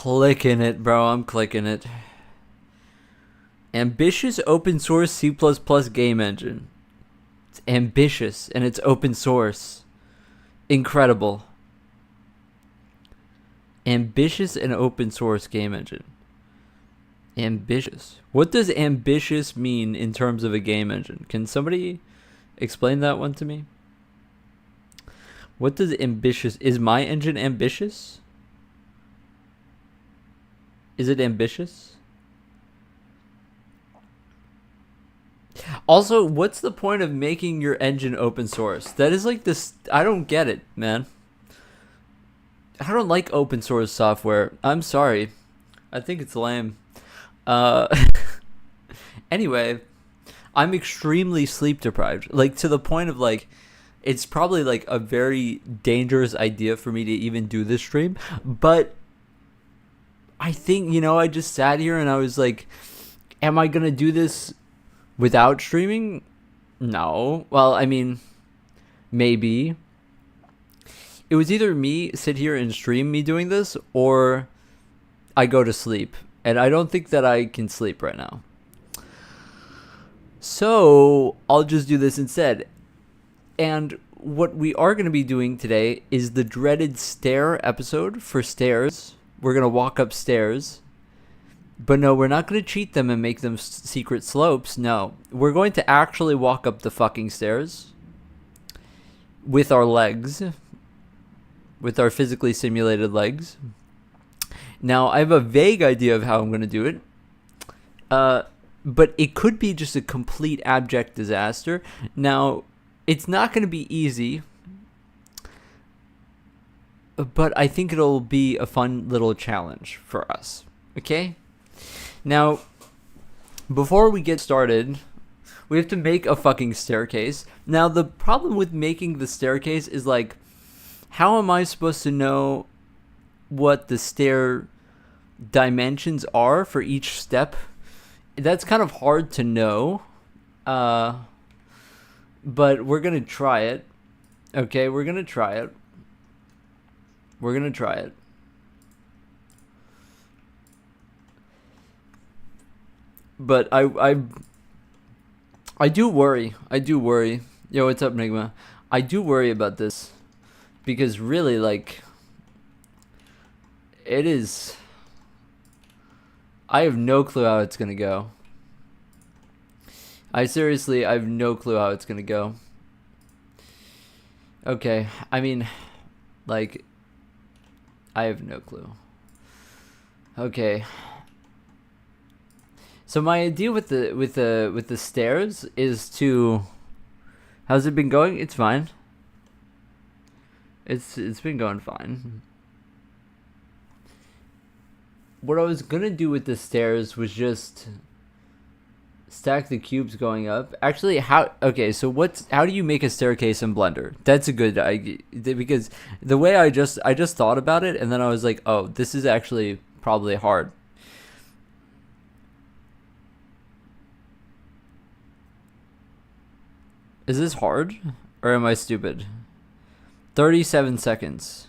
clicking it, bro. I'm clicking it. Ambitious open source C++ game engine. It's ambitious and it's open source. Incredible. Ambitious and open source game engine. Ambitious. What does ambitious mean in terms of a game engine? Can somebody explain that one to me? What does ambitious... Is my engine ambitious? Is it ambitious? Also, what's the point of making your engine open source? That is like this... I don't get it, man. I don't like open source software. I'm sorry. I think it's lame. Anyway, I'm extremely sleep deprived. Like, to the point of, like, it's probably, like, a very dangerous idea for me to even do this stream. But I think, you know, I just sat here and I was like, am I going to do this without streaming? No. Well, I mean, maybe. It was either me sit here and stream me doing this, or I go to sleep. And I don't think that I can sleep right now. So I'll just do this instead. And what we are going to be doing today is the dreaded stair episode for stairs. We're going to walk upstairs. But no, we're not going to cheat them and make them secret slopes. No, we're going to actually walk up the fucking stairs with our legs. With our physically simulated legs. Now, I have a vague idea of how I'm going to do it. But it could be just a complete abject disaster. Now, it's not going to be easy. But I think it'll be a fun little challenge for us. Okay? Now, before we get started, we have to make a fucking staircase. Now, the problem with making the staircase is, like, how am I supposed to know what the stair dimensions are for each step? That's kind of hard to know. But we're going to try it. Okay, we're going to try it. We're going to try it. But I do worry. I do worry. Yo, what's up, Nigma? I do worry about this. Because really, like, it is... I have no clue how it's going to go. I have no clue how it's going to go. Okay, I mean, like, I have no clue. Okay. So my idea with the stairs is to... How's it been going? It's fine. It's been going fine. What I was gonna do with the stairs was just stack the cubes going up. Actually, how do you make a staircase in Blender? That's a good idea, because the way I just thought about it, and then I was like, oh, this is actually probably hard. Is this hard, or am I stupid? 37 seconds.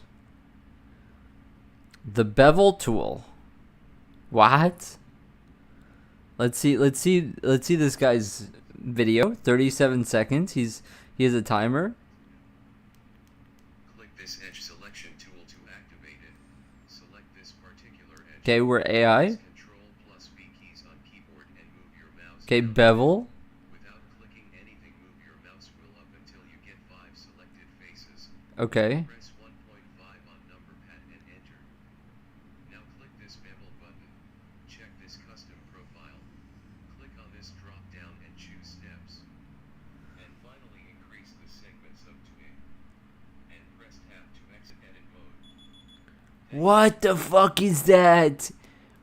The bevel tool. What? Let's see this guy's video. 37 seconds. He has a timer. Click this edge selection tool to activate it. Select this particular edge. Okay, we're AI. Control plus V keys on keyboard and move your mouse. Okay, bevel. Without clicking anything, move your mouse wheel up until you get 5 selected faces. Okay. Press 1.5 on number pad and enter. Now click this bevel button. Check this custom profile. Click on this drop down and choose steps. And finally increase the segments up to 8. And press tab to exit edit mode. What the fuck is that?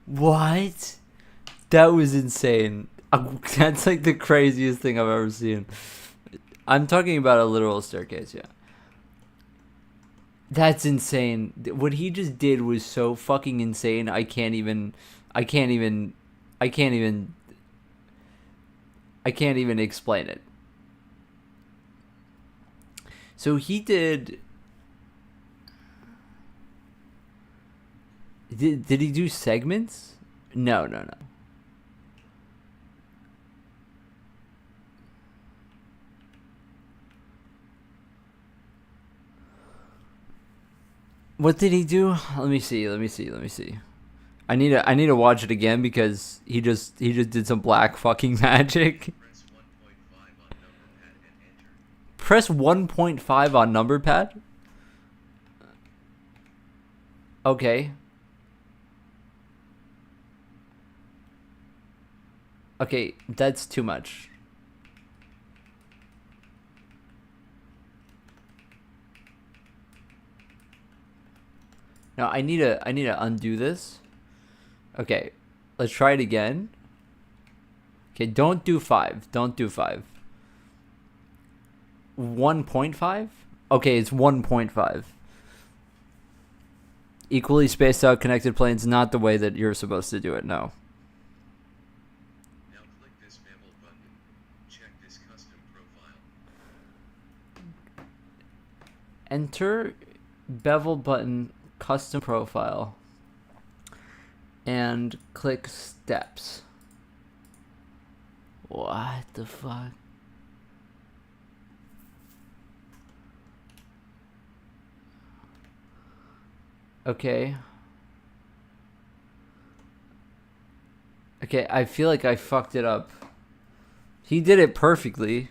What? That was insane. That's like the craziest thing I've ever seen. I'm talking about a literal staircase, yeah. That's insane. What he just did was so fucking insane. I can't even explain it. So he did Did he do segments? No, no, no. What did he do? Let me see. Let me see. Let me see. I need to watch it again because he just did some black fucking magic. Press 1.5 on number pad and enter. Press 1.5 on number pad. Okay. Okay, that's too much. Now I need to undo this. Okay, let's try it again. Okay, don't do 5. Don't do 5. 1.5? Okay, it's 1.5. Equally spaced out connected planes, not the way that you're supposed to do it, no. Now click this bevel button. Check this custom profile. Enter bevel button custom profile and click steps. What the fuck? Okay. Okay, I feel like I fucked it up. He did it perfectly.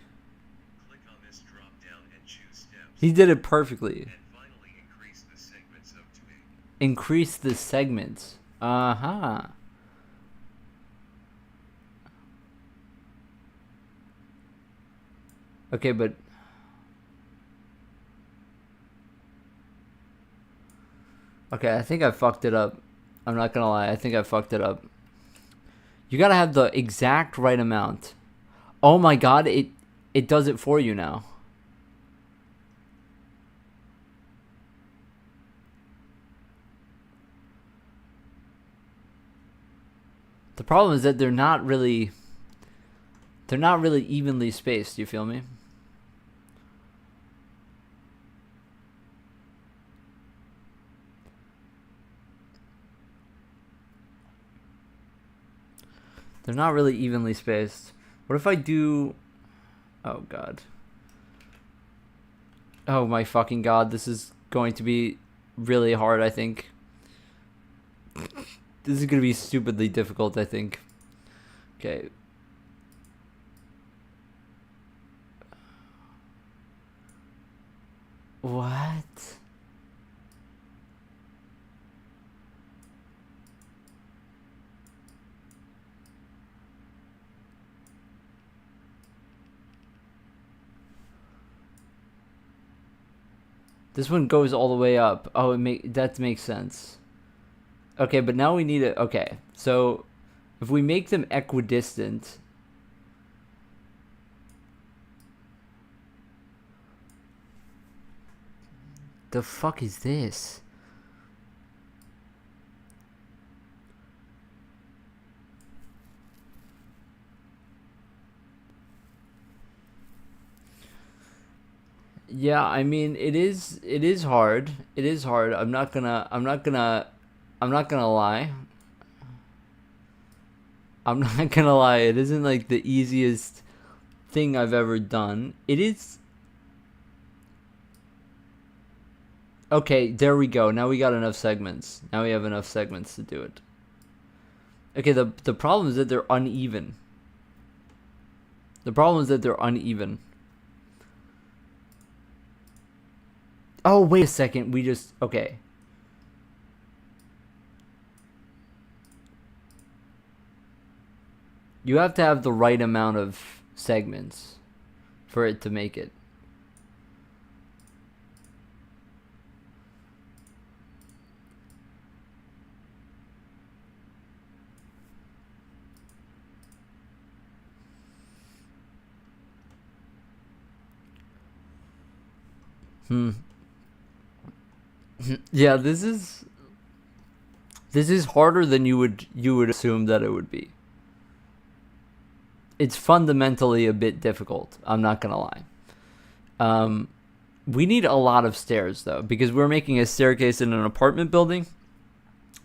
Click on this drop down and choose steps. He did it perfectly. And finally increase the segments up to 8. Increase the segments. Uh-huh. Okay, but... Okay, I think I fucked it up. I'm not gonna lie, I think I fucked it up. You gotta have the exact right amount. Oh my god, it does it for you now. The problem is that they're not really evenly spaced, you feel me? They're not really evenly spaced. What if I do... Oh, God. Oh, my fucking God. This is going to be really hard, I think. This is going to be stupidly difficult, I think. Okay. What? This one goes all the way up. Oh, that makes sense. Okay, but now we need it. Okay, so if we make them equidistant, the fuck is this? Yeah, I mean it is hard. It is hard. I'm not gonna lie. I'm not gonna lie. It isn't like the easiest thing I've ever done. It is. Okay, there we go. Now we got enough segments. Now we have enough segments to do it. Okay, the problem is that they're uneven. The problem is that they're uneven. Oh, wait a second. We just... Okay. You have to have the right amount of segments for it to make it. Yeah, this is harder than you would assume that it would be. It's fundamentally a bit difficult. I'm not gonna lie. We need a lot of stairs though, because we're making a staircase in an apartment building.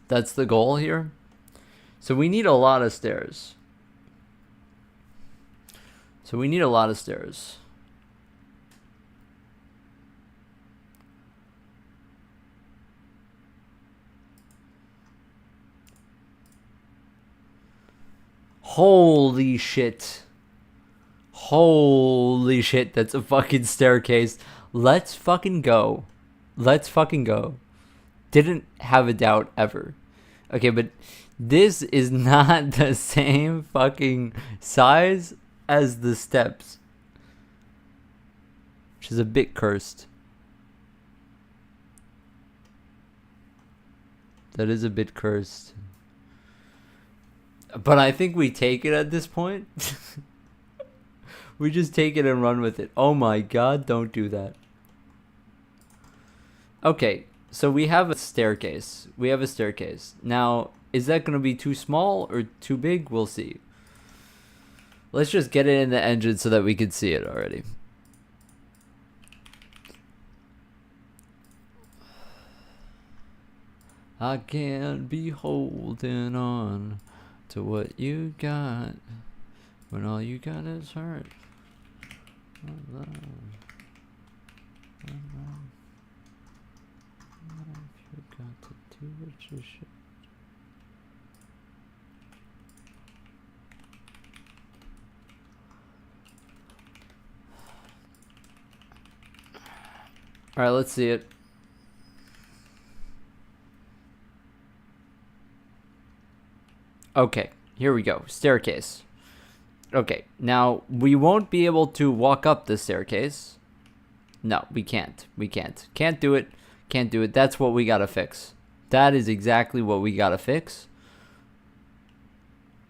That's the goal here. So we need a lot of stairs. Holy shit. Holy shit, that's a fucking staircase. Let's fucking go. Didn't have a doubt ever. Okay, but this is not the same fucking size as the steps, which is a bit cursed. That is a bit cursed. But I think we take it at this point. We just take it and run with it. Oh my god, don't do that. Okay, so we have a staircase. Now, is that going to be too small or too big? We'll see. Let's just get it in the engine so that we can see it already. I can't be holding on to what you got when all you got is hurt. You got to do what you should. All right, let's see it. Okay, here we go. Staircase. Okay, now we won't be able to walk up the staircase. No, we can't. Can't do it. That's what we gotta fix. That is exactly what we gotta fix.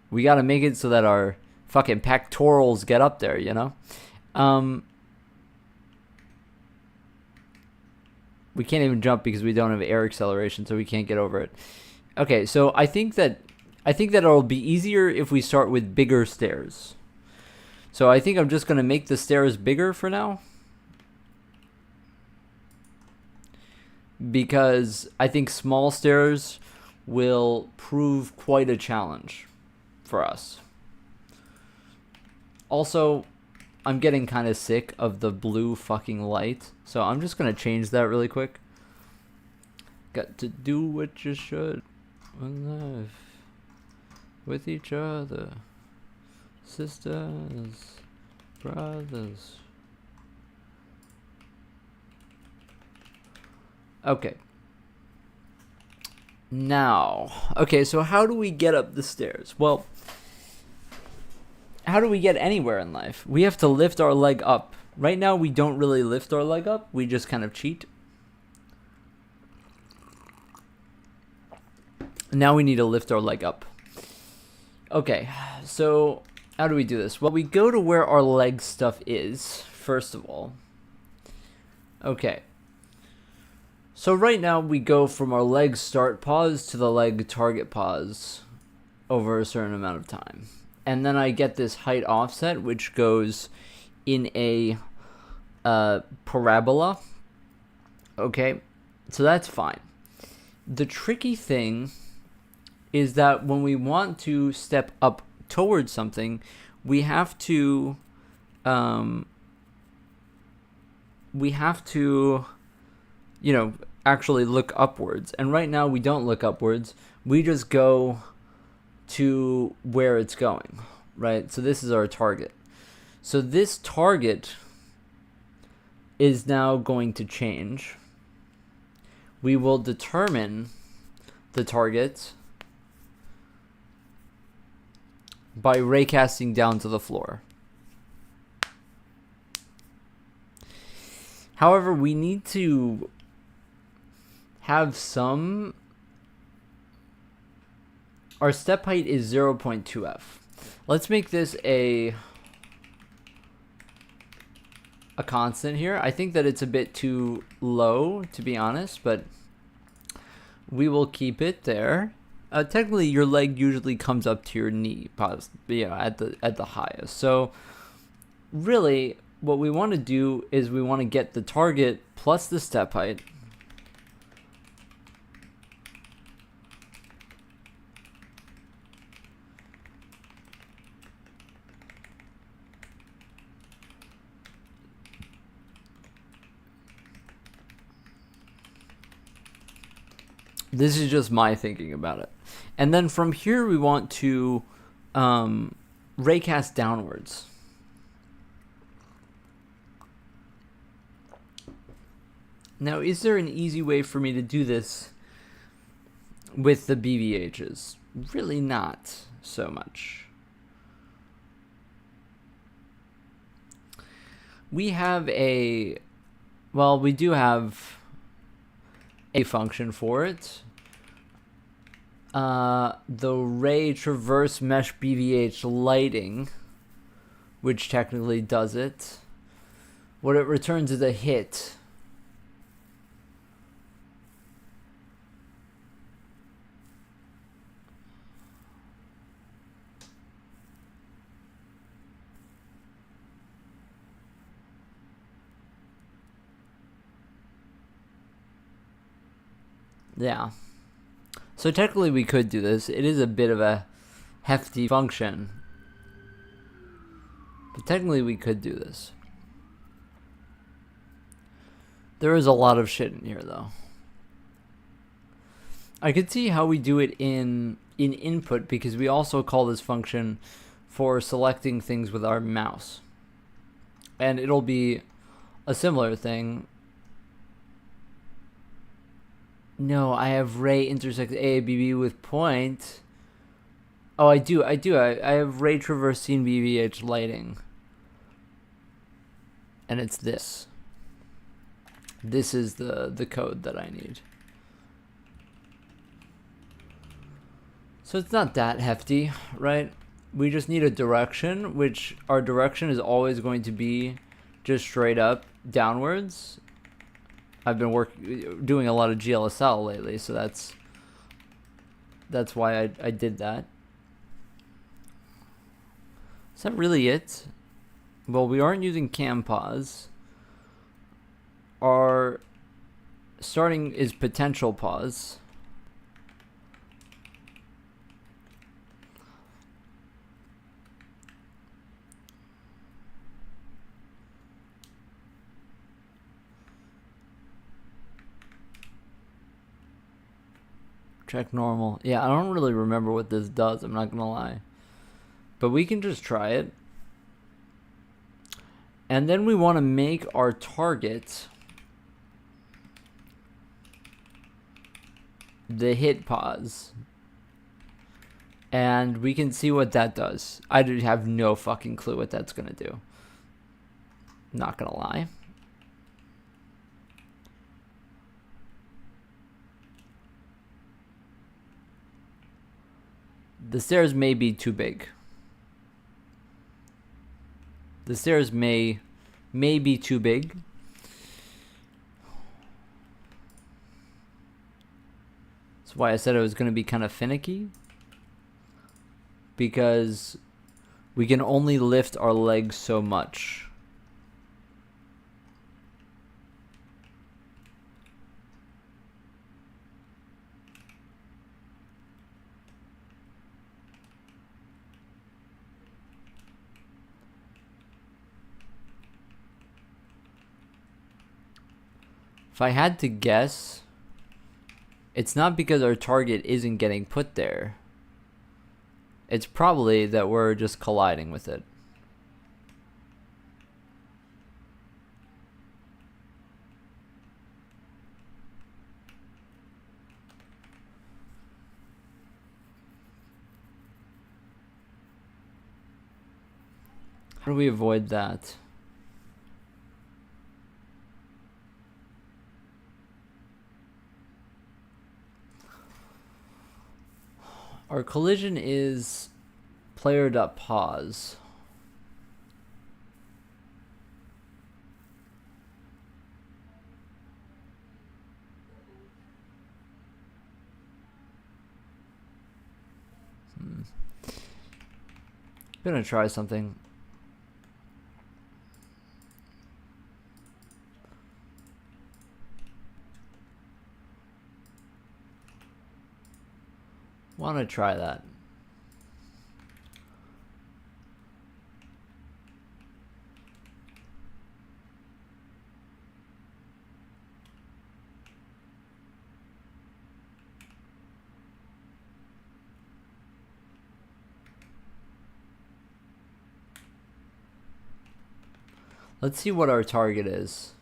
We gotta make it so that our fucking pectorals get up there, you know? We can't even jump because we don't have air acceleration, so we can't get over it. Okay, so I think that it'll be easier if we start with bigger stairs. So I think I'm just going to make the stairs bigger for now. Because I think small stairs will prove quite a challenge for us. Also, I'm getting kind of sick of the blue fucking light. So I'm just going to change that really quick. Got to do what you should in life. With each other, sisters, brothers. Okay. Now, okay, so how do we get up the stairs? Well, how do we get anywhere in life? We have to lift our leg up. Right now, we don't really lift our leg up. We just kind of cheat. Now we need to lift our leg up. Okay, so how do we do this? Well, we go to where our leg stuff is, first of all. Okay. So right now we go from our leg start pause to the leg target pause over a certain amount of time. And then I get this height offset, which goes in a parabola. Okay, so that's fine. The tricky thing is that when we want to step up towards something, we have to actually look upwards. And right now we don't look upwards. We just go to where it's going, right? So this is our target. So this target is now going to change. We will determine the target by raycasting down to the floor. However, we need to have some... Our step height is 0.2f. Let's make this a constant here. I think that it's a bit too low, to be honest, but we will keep it there. Technically, your leg usually comes up to your knee, at the highest. So, really, what we want to do is we want to get the target plus the step height This is just my thinking about it. And then from here, we want to raycast downwards. Now, is there an easy way for me to do this with the BVHs? Really not so much. We have a, well, we do have a function for it. The ray traverse mesh BVH lighting, which technically does it. What it returns is a hit. Yeah. So technically we could do this. It is a bit of a hefty function. But technically we could do this. There is a lot of shit in here though. I could see how we do it in input, because we also call this function for selecting things with our mouse. And it'll be a similar thing. No, I have ray intersect AABB with point. Oh, I do. I have ray traversing BVH lighting. And it's this. This is the code that I need. So it's not that hefty, right? We just need a direction, which our direction is always going to be just straight up downwards. I've been doing a lot of GLSL lately, so that's why I did that. Is that really it? Well, we aren't using cam pause. Our starting is potential pause. Check normal. Yeah, I don't really remember what this does, I'm not gonna lie. But we can just try it. And then we want to make our target the hit pause. And we can see what that does. I have no fucking clue what that's gonna do. Not gonna lie. The stairs may be too big. The stairs may be too big. That's why I said it was going to be kind of finicky. Because we can only lift our legs so much. If I had to guess, it's not because our target isn't getting put there. It's probably that we're just colliding with it. How do we avoid that? Our collision is player.pause. I'm gonna try something. Want to try that. Let's see what our target is.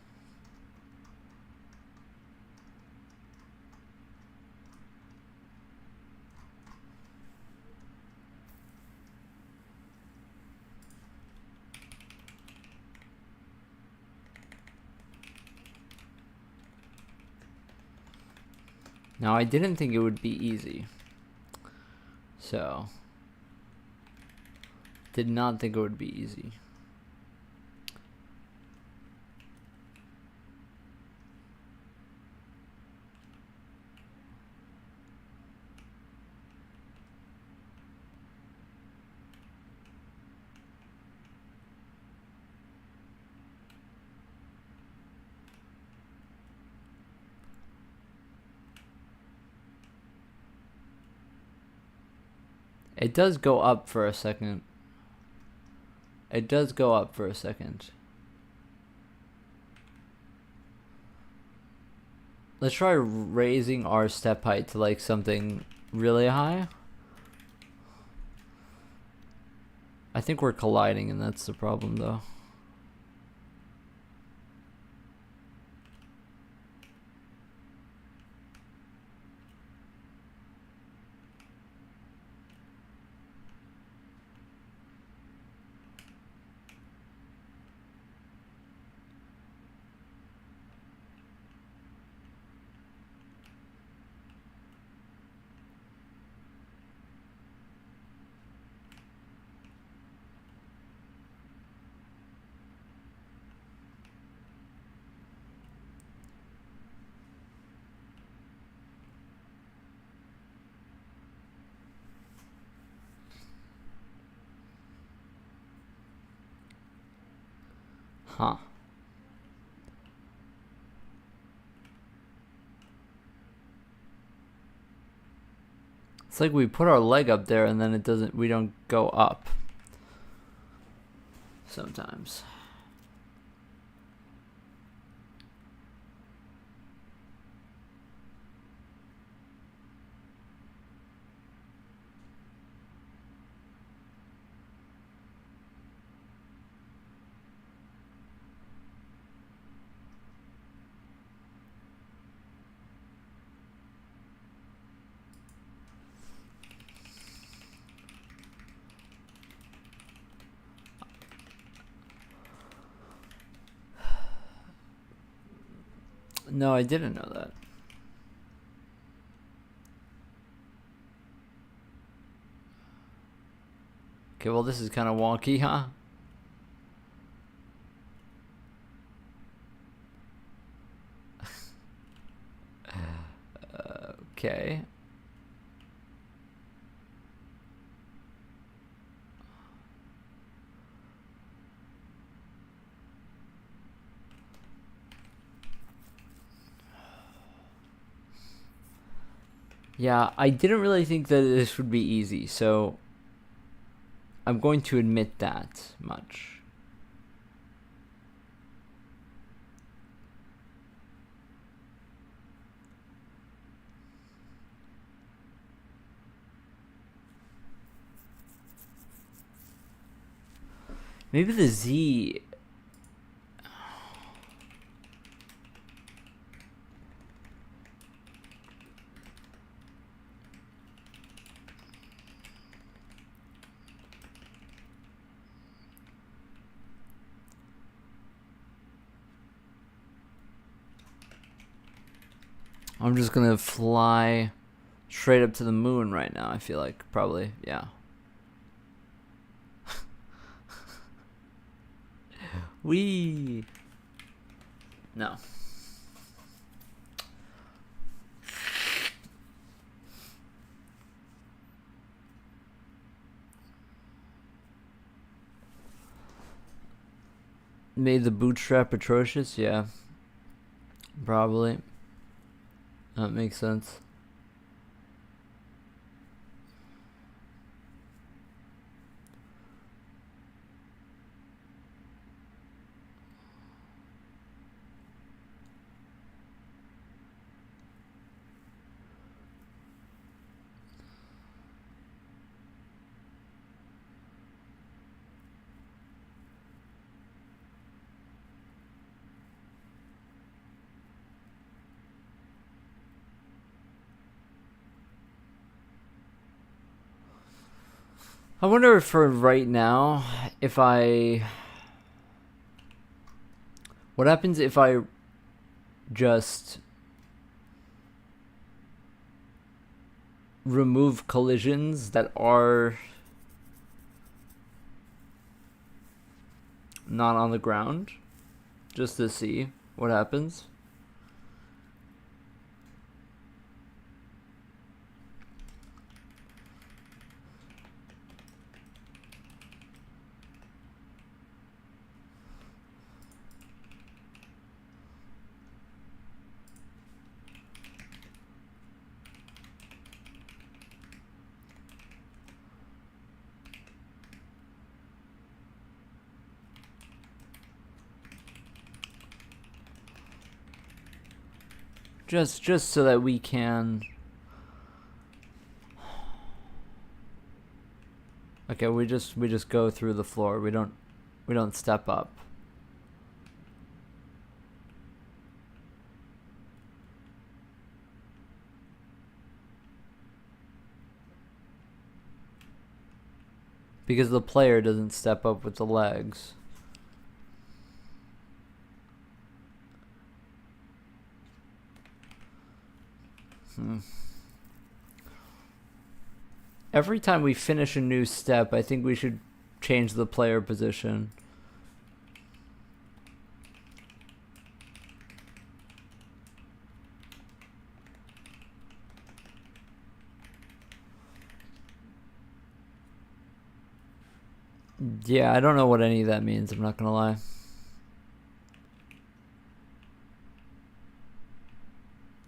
Now, I didn't think it would be easy. So, did not think it would be easy. It does go up for a second. It does go up for a second. Let's try raising our step height to like something really high. I think we're colliding, and that's the problem though. Huh. It's like we put our leg up there and then it doesn't, we don't go up. Sometimes. No, I didn't know that. Okay, well this is kind of wonky, huh? Okay. Yeah, I didn't really think that this would be easy, so I'm going to admit that much. Maybe the Z... I'm just gonna fly straight up to the moon right now, I feel like. Probably, yeah. Wee. No. Made the bootstrap atrocious? Yeah. Probably. That makes sense. I wonder if for right now, if I... What happens if I just remove collisions that are not on the ground? Just to see what happens. Just so that we can... Okay, we just go through the floor. We don't step up. Because the player doesn't step up with the legs. Every time we finish a new step, I think we should change the player position. Yeah, I don't know what any of that means, I'm not gonna lie.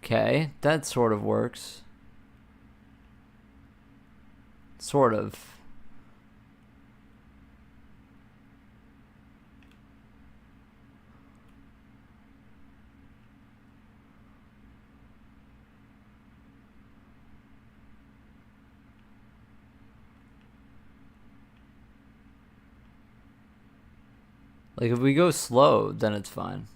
Okay, that sort of works. Sort of. Like, if we go slow, then it's fine.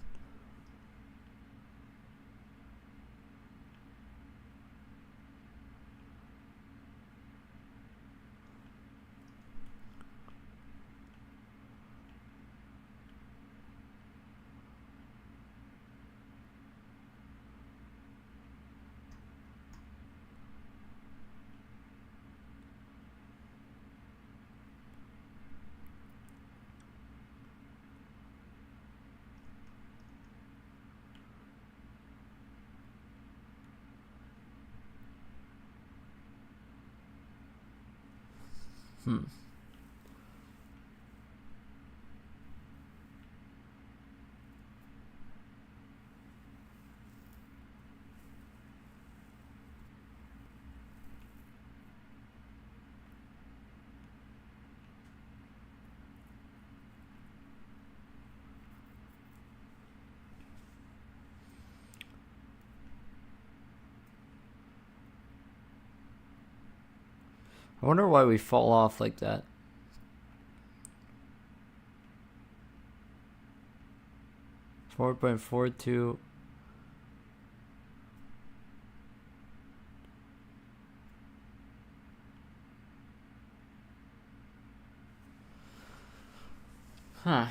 Hmm. I wonder why we fall off like that. .42. Huh.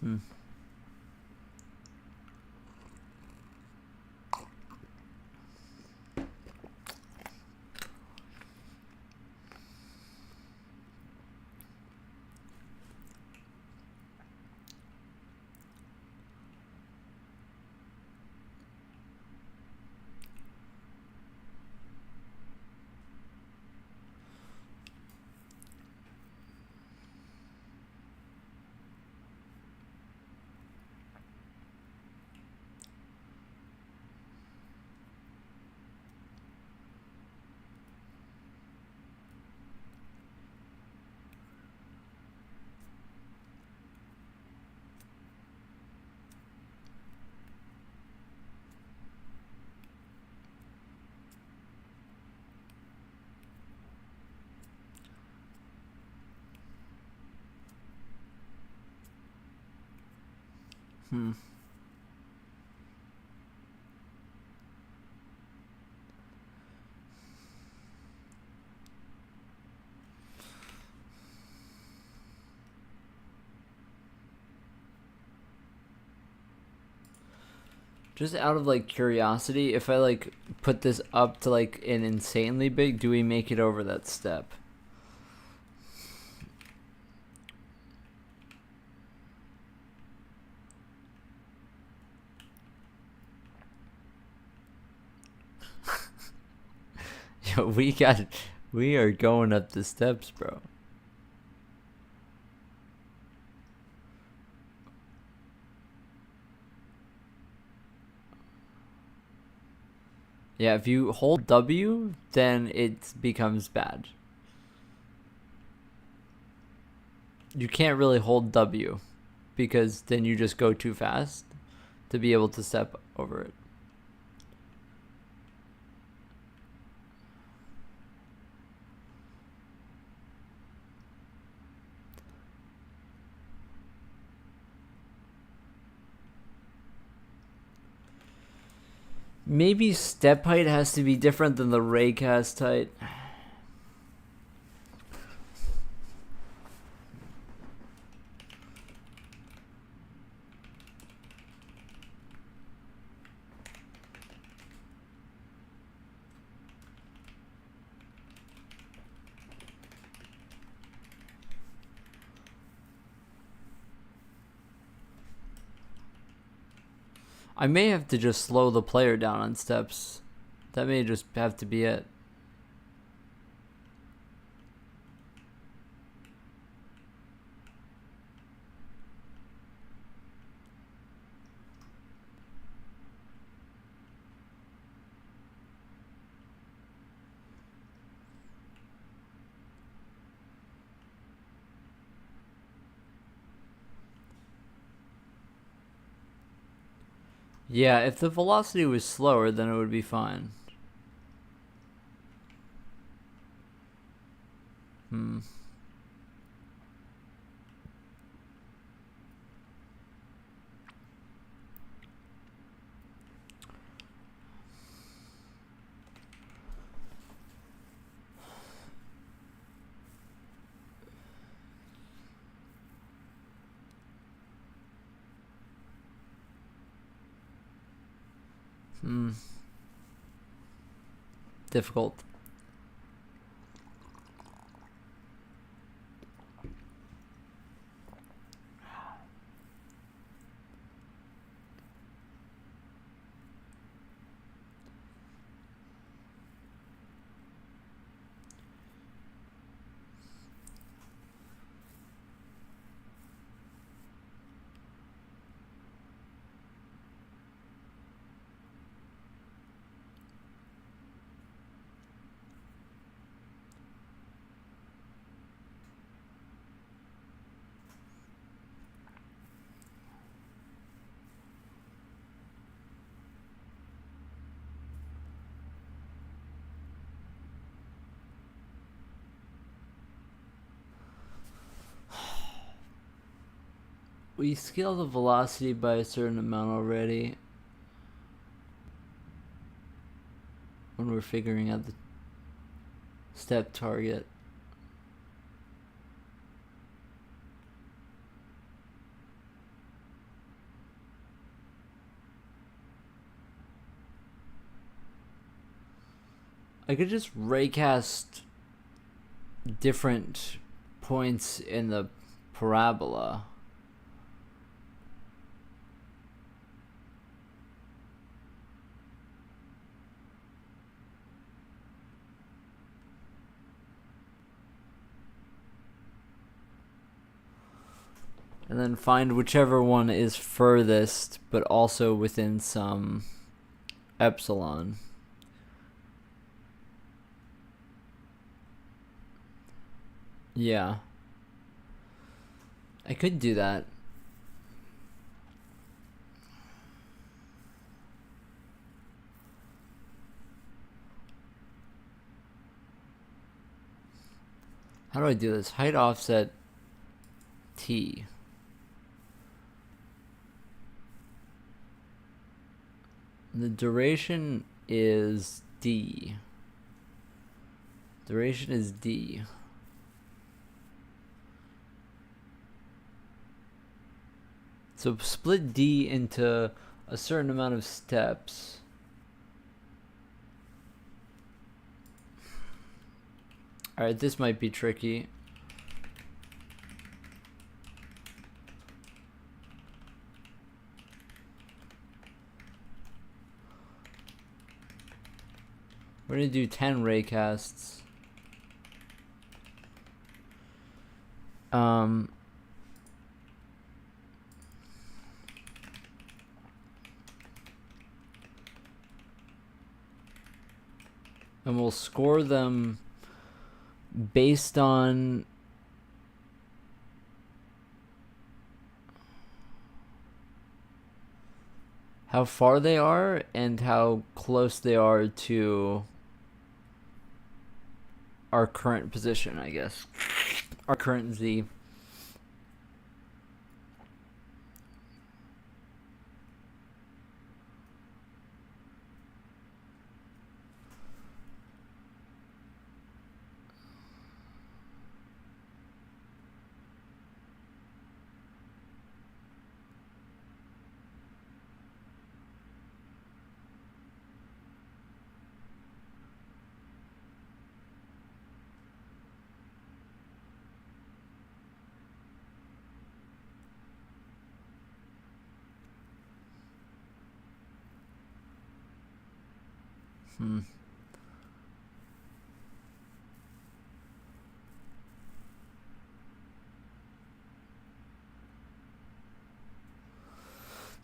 Hmm. Hmm. Just out of like curiosity, if I like put this up to like an insanely big, do we make it over that step? Yo, we are going up the steps, bro. Yeah, if you hold W, then it becomes bad. You can't really hold W because then you just go too fast to be able to step over it. Maybe step height has to be different than the raycast height. I may have to just slow the player down on steps. That may just have to be it. Yeah, if the velocity was slower, then it would be fine. Hmm. Hmm. Difficult. We scale the velocity by a certain amount already when we're figuring out the step target. I could just raycast different points in the parabola. And then find whichever one is furthest, but also within some epsilon. Yeah. I could do that. How do I do this? Height offset T. The duration is D. Duration is D. So split D into a certain amount of steps. Alright, this might be tricky. We're gonna do 10 raycasts. And we'll score them based on how far they are and how close they are to our current position, I guess. Our current Z.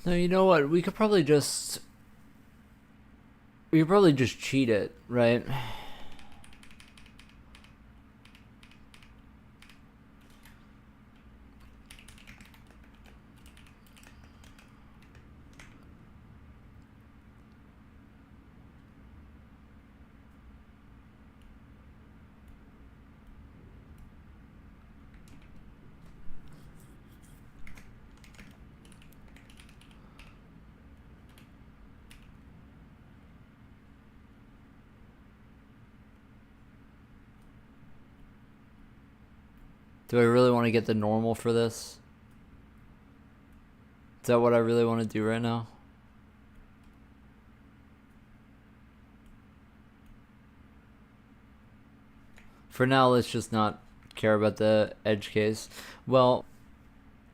No, you know what? We could probably just cheat it, right? Do I really want to get the normal for this? Is that what I really want to do right now? For now, let's just not care about the edge case. Well,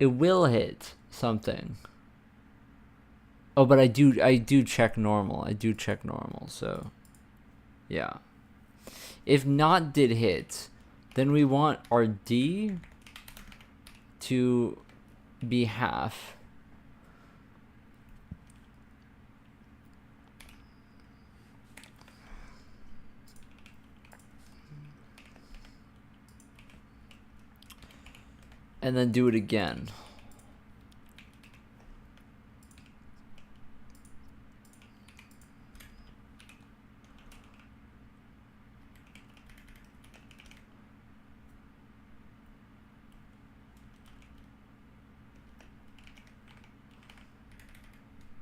it will hit something. Oh, but I do check normal. I do check normal, so yeah. If not did hit, then we want our D to be half. And then do it again.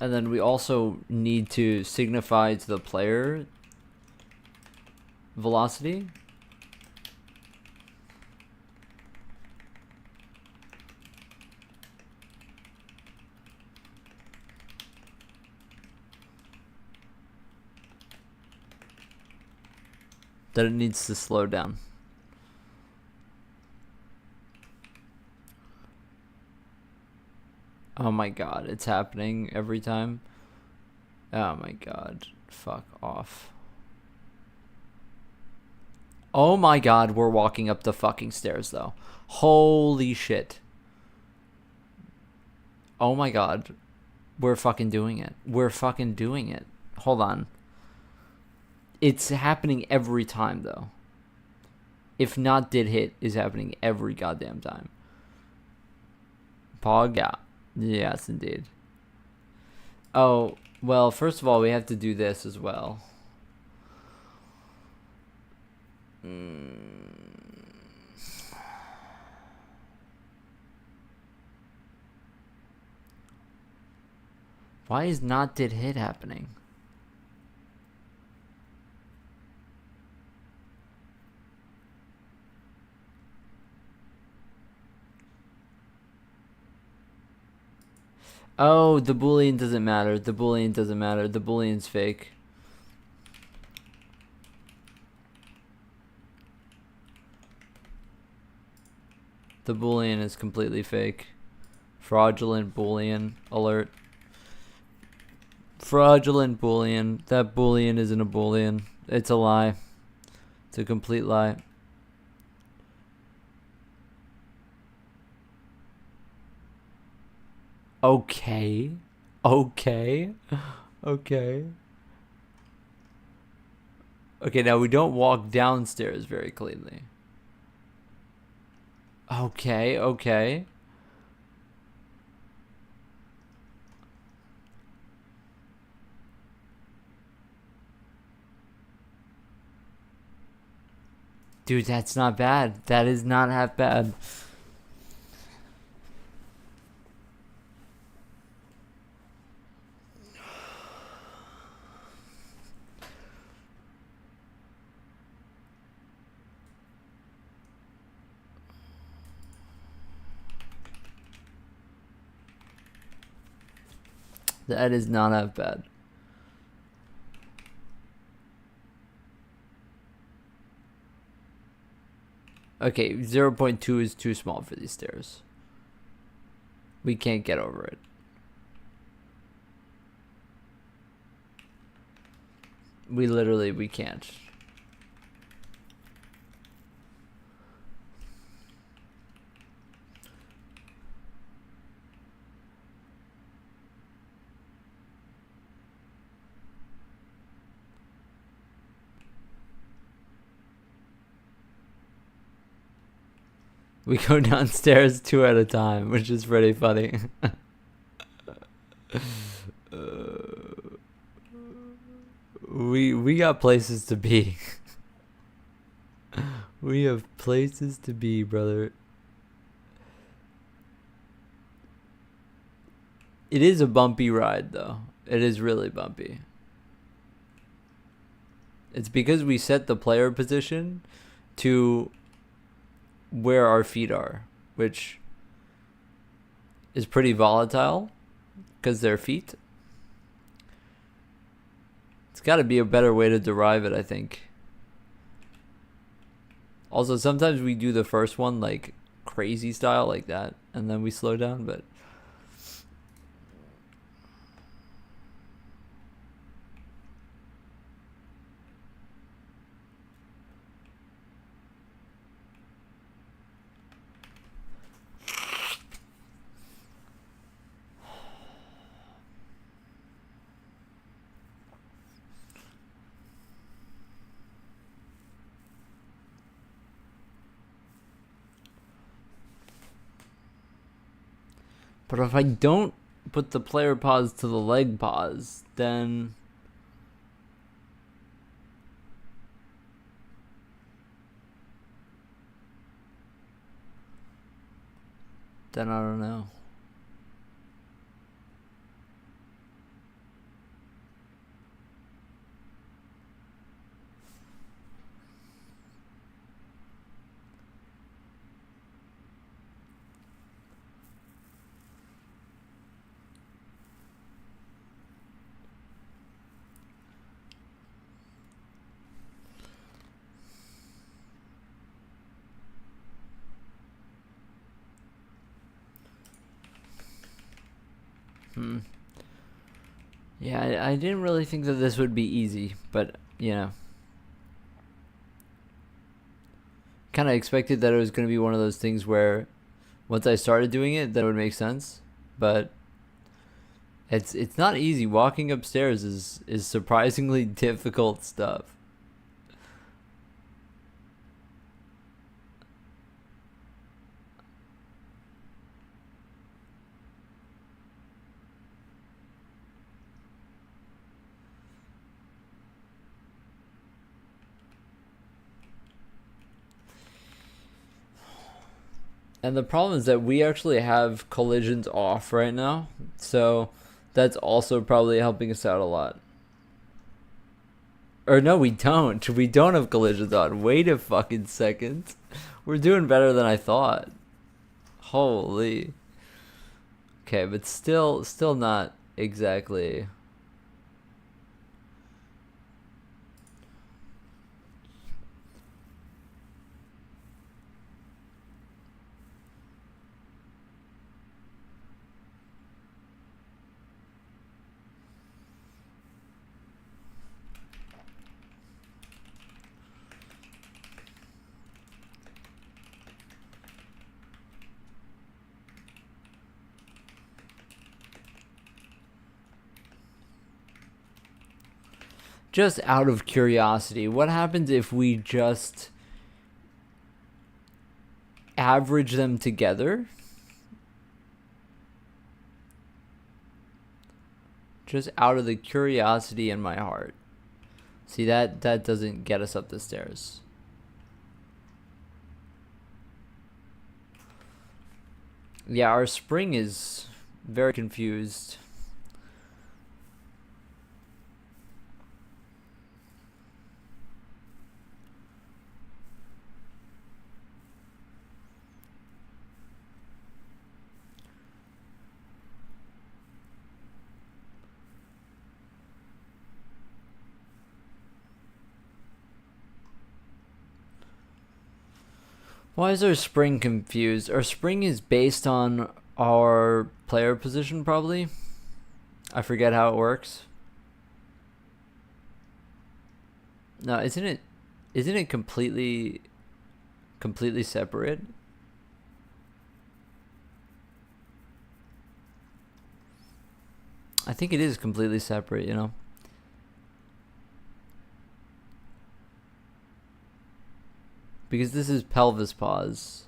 And then we also need to signify to the player velocity. That it needs to slow down. Oh my god, it's happening every time. Oh my god, fuck off. Oh my god, we're walking up the fucking stairs though. Holy shit. Oh my god. We're fucking doing it. We're fucking doing it. Hold on. It's happening every time though. If not did hit is happening every goddamn time. Pog, yeah. Yes, indeed. Oh, well, first of all, we have to do this as well. Why is not did hit happening? Oh, the Boolean doesn't matter. The Boolean doesn't matter. The Boolean's fake. The Boolean is completely fake. Fraudulent Boolean alert. Fraudulent Boolean. That Boolean isn't a Boolean. It's a lie. It's a complete lie. Okay. Okay. Okay. Okay, now we don't walk downstairs very cleanly. Okay, okay. Dude, that's not bad. That is not half bad. That is not half bad. Okay, 0.2 is too small for these stairs. We can't get over it. We can't. We go downstairs 2 at a time, which is pretty funny. We got places to be. We have places to be, brother. It is a bumpy ride, though. It is really bumpy. It's because we set the player position to where our feet are, which is pretty volatile because they're feet. It's got to be a better way to derive it, I think. Also, sometimes we do the first one like crazy style like that, and then we slow down, but if I don't put the player pause to the leg pause, then I don't know. Yeah, I didn't really think that this would be easy, but, you know. Kind of expected that it was going to be one of those things where once I started doing it, that would make sense. But it's not easy. Walking upstairs is surprisingly difficult stuff. And the problem is that we actually have collisions off right now. So that's also probably helping us out a lot. Or no, we don't. We don't have collisions on. Wait a fucking second. We're doing better than I thought. Holy. Okay, but still not exactly. Just out of curiosity, what happens if we just average them together? Just out of the curiosity in my heart. See, that doesn't get us up the stairs. Yeah, our spring is very confused. Why is our spring confused? Our spring is based on our player position, probably. I forget how it works. No, isn't it completely separate? I think it is completely separate, you know. Because this is pelvis pause.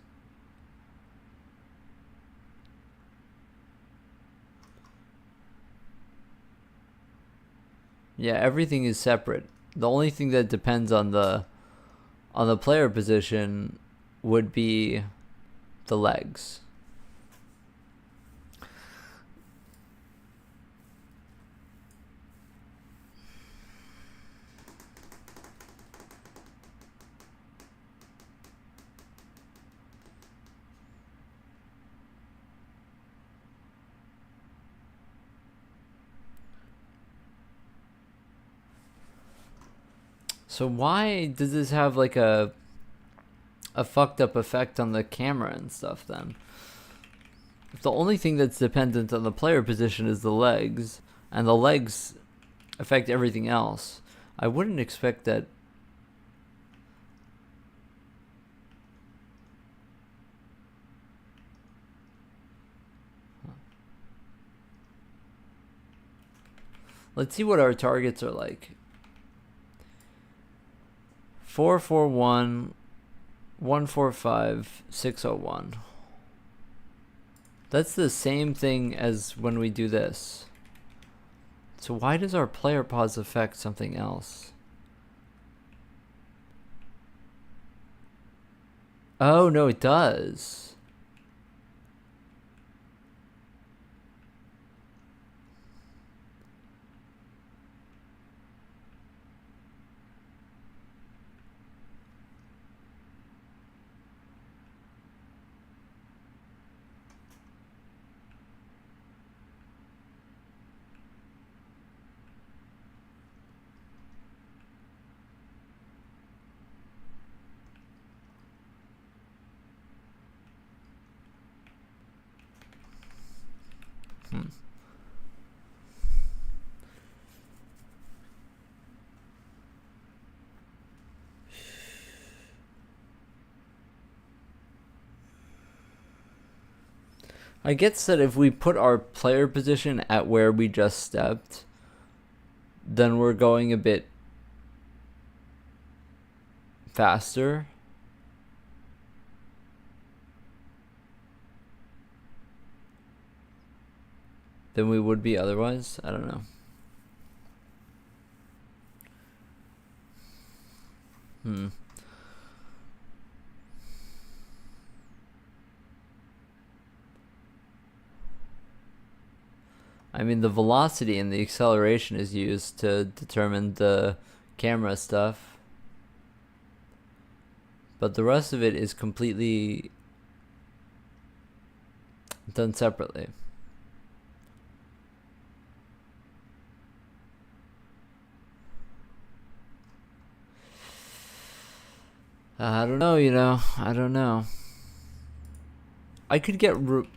Yeah, everything is separate. The only thing that depends on the player position would be the legs. So why does this have like a fucked up effect on the camera and stuff then? If the only thing that's dependent on the player position is the legs, and the legs affect everything else, I wouldn't expect that. Let's see what our targets are like. 441, 145, 601. That's the same thing as when we do this. So why does our player pause affect something else? Oh, no, it does. I guess that if we put our player position at where we just stepped, then we're going a bit faster. Than we would be otherwise. I don't know. I mean, the velocity and the acceleration is used to determine the camera stuff. But the rest of it is completely done separately. I don't know, I don't know. I could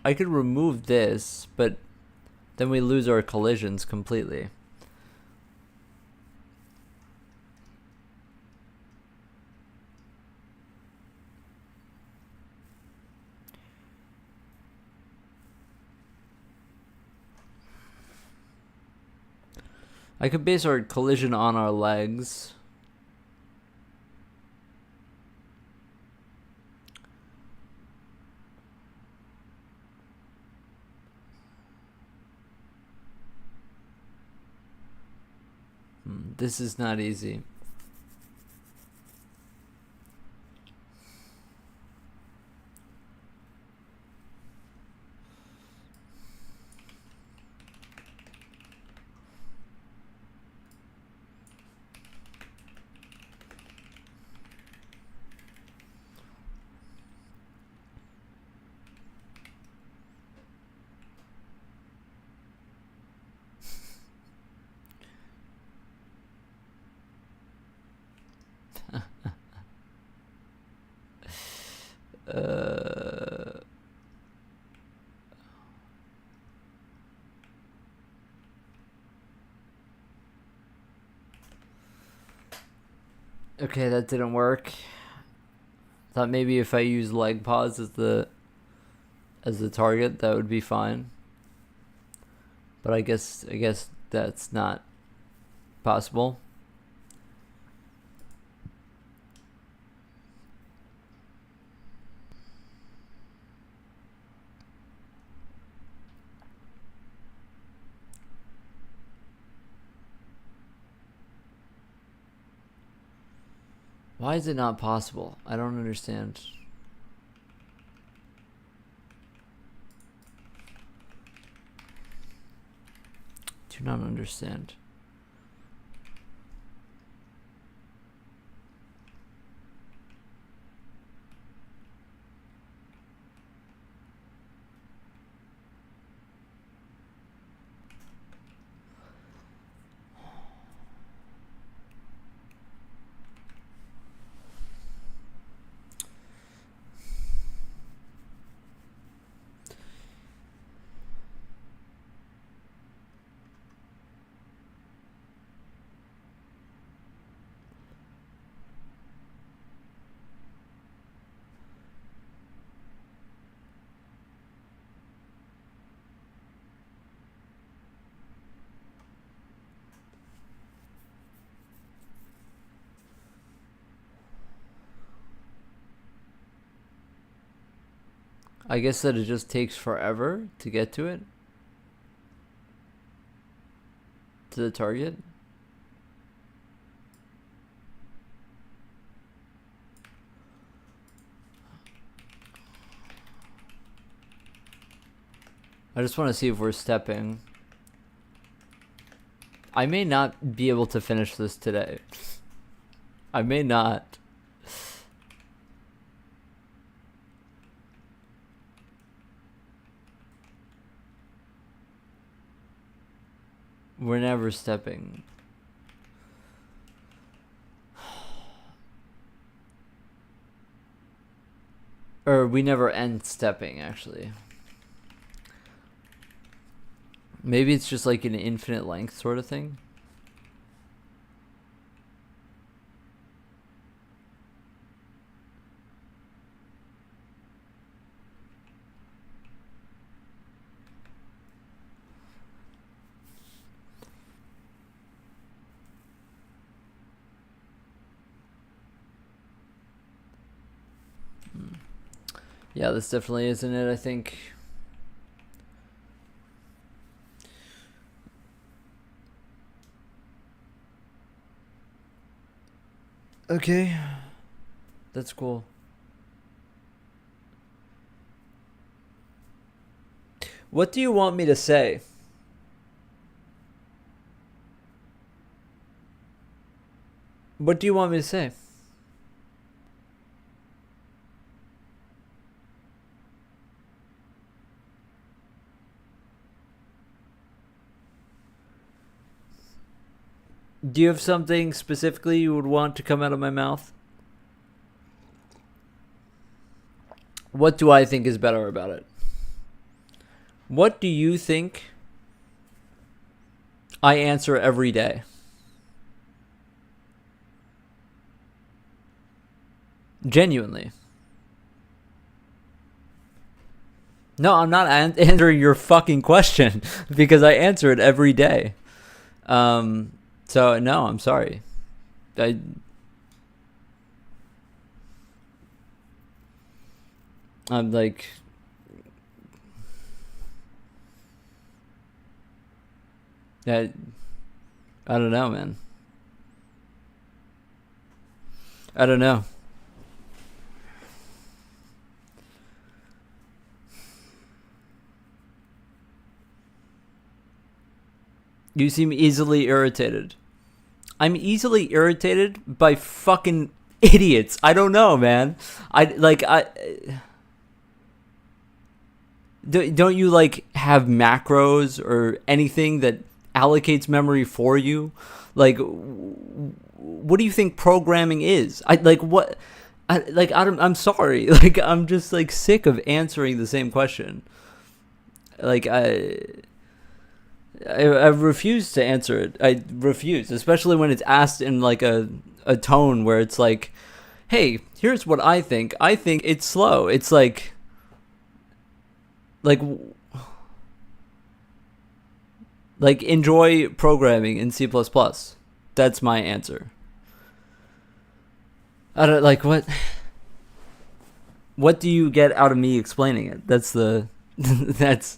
I could remove this, but then we lose our collisions completely. I could base our collision on our legs. This is not easy. Okay, that didn't work. Thought maybe if I use leg pause as the target, that would be fine. But I guess that's not possible. Why is it not possible? I don't understand. Do not understand. I guess that it just takes forever to get to it. To the target. I just want to see if we're stepping. I may not be able to finish this today. I may not. We're never stepping. Or we never end stepping, actually. Maybe it's just like an infinite length sort of thing. Yeah, this definitely isn't it, I think. Okay. That's cool. What do you want me to say? What do you want me to say? Do you have something specifically you would want to come out of my mouth? What do I think is better about it? What do you think I answer every day? Genuinely. No, I'm not answering your fucking question because I answer it every day. So no, I'm sorry. I'm like, I don't know, man. I don't know. You seem easily irritated. I'm easily irritated by fucking idiots. I don't know, man. Don't you like have macros or anything that allocates memory for you? Like, what do you think programming is? I'm sorry. Like, I'm just like sick of answering the same question. Like, I refuse to answer it. I refuse, especially when it's asked in like a tone where it's like, hey, here's what I think. I think it's slow. It's like enjoy programming in C++. That's my answer. I don't like what do you get out of me explaining it? That's the that's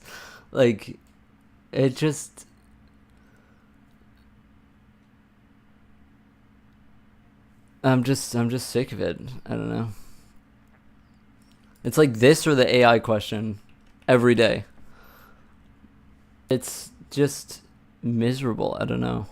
like it just I'm just sick of it. I don't know. It's like this or the AI question every day. It's just miserable. I don't know.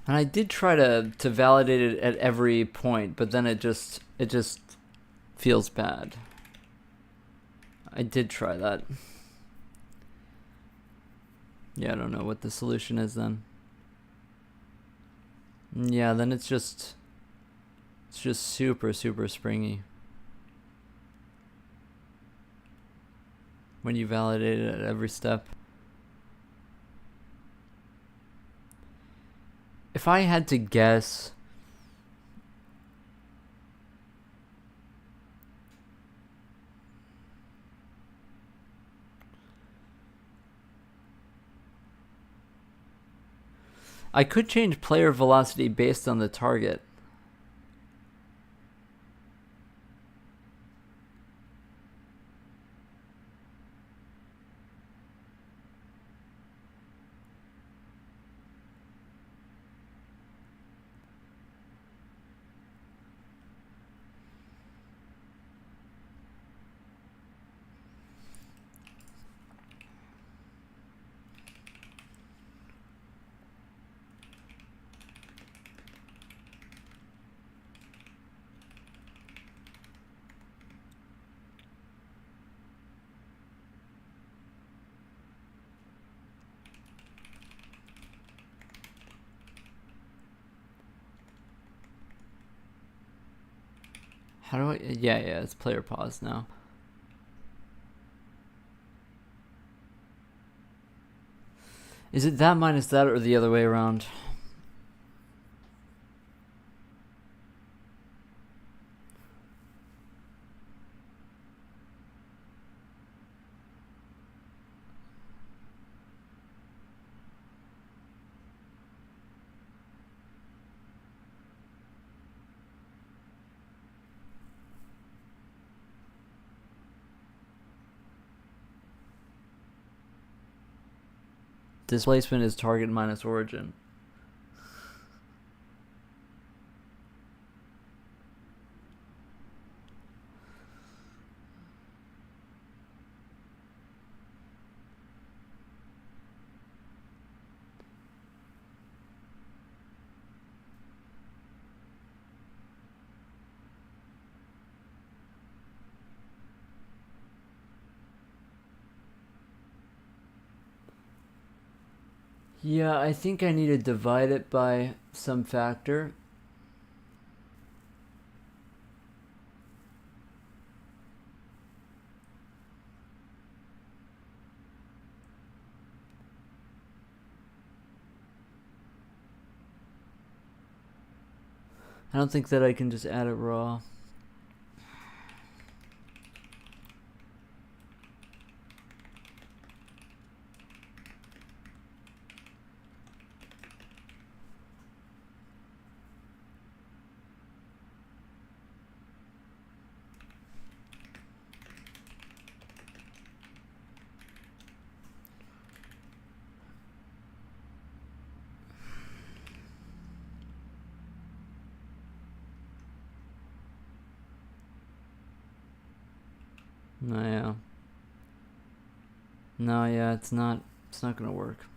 And I did try to validate it at every point, but then it just feels bad. I did try that. Yeah, I don't know what the solution is then. Yeah, then it's just super springy when you validate it at every step. If I had to guess, I could change player velocity based on the target. How do I? Yeah, it's player pause now. Is it that minus that or the other way around? Displacement is target minus origin. Yeah, I think I need to divide it by some factor. I don't think that I can just add it raw. No, yeah. No, yeah, it's not gonna work.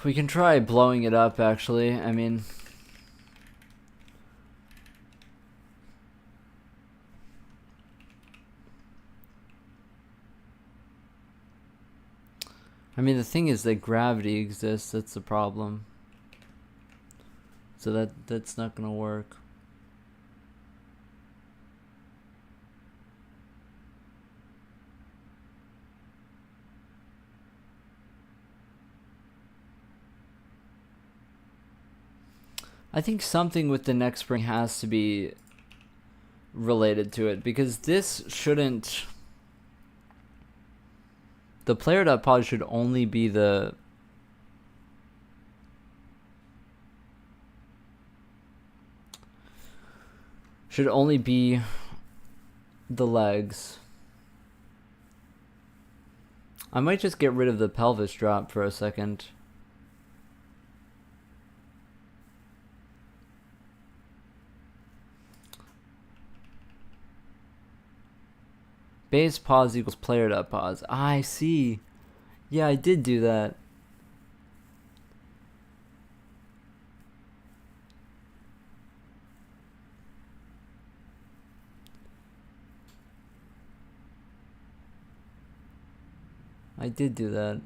We can try blowing it up, actually. I mean, the thing is that gravity exists. That's the problem. So that's not gonna work. I think something with the next spring has to be related to it, because this shouldn't. The player.pod should only be the. Should only be the legs. I might just get rid of the pelvis drop for a second. Base pause equals player.pause. I see. Yeah, I did do that. I did do that.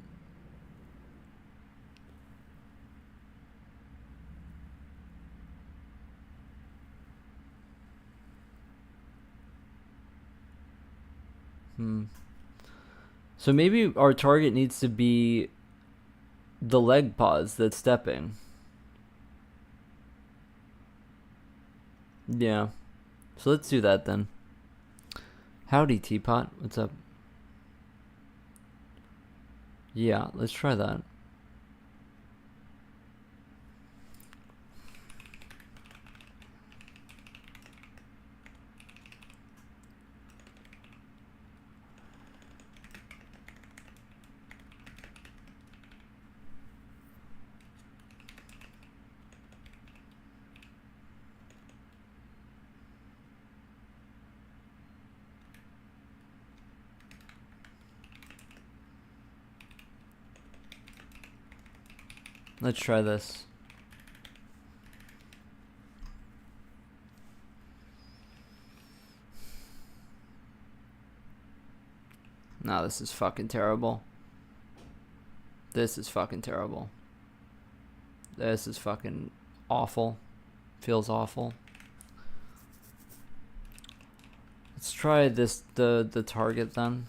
So maybe our target needs to be the leg pause that's stepping. Yeah. So let's do that then. Howdy, Teapot. What's up? Yeah, let's try that. Let's try this. Nah, this is fucking terrible. This is fucking terrible. This is fucking awful. Feels awful. Let's try this, the target then.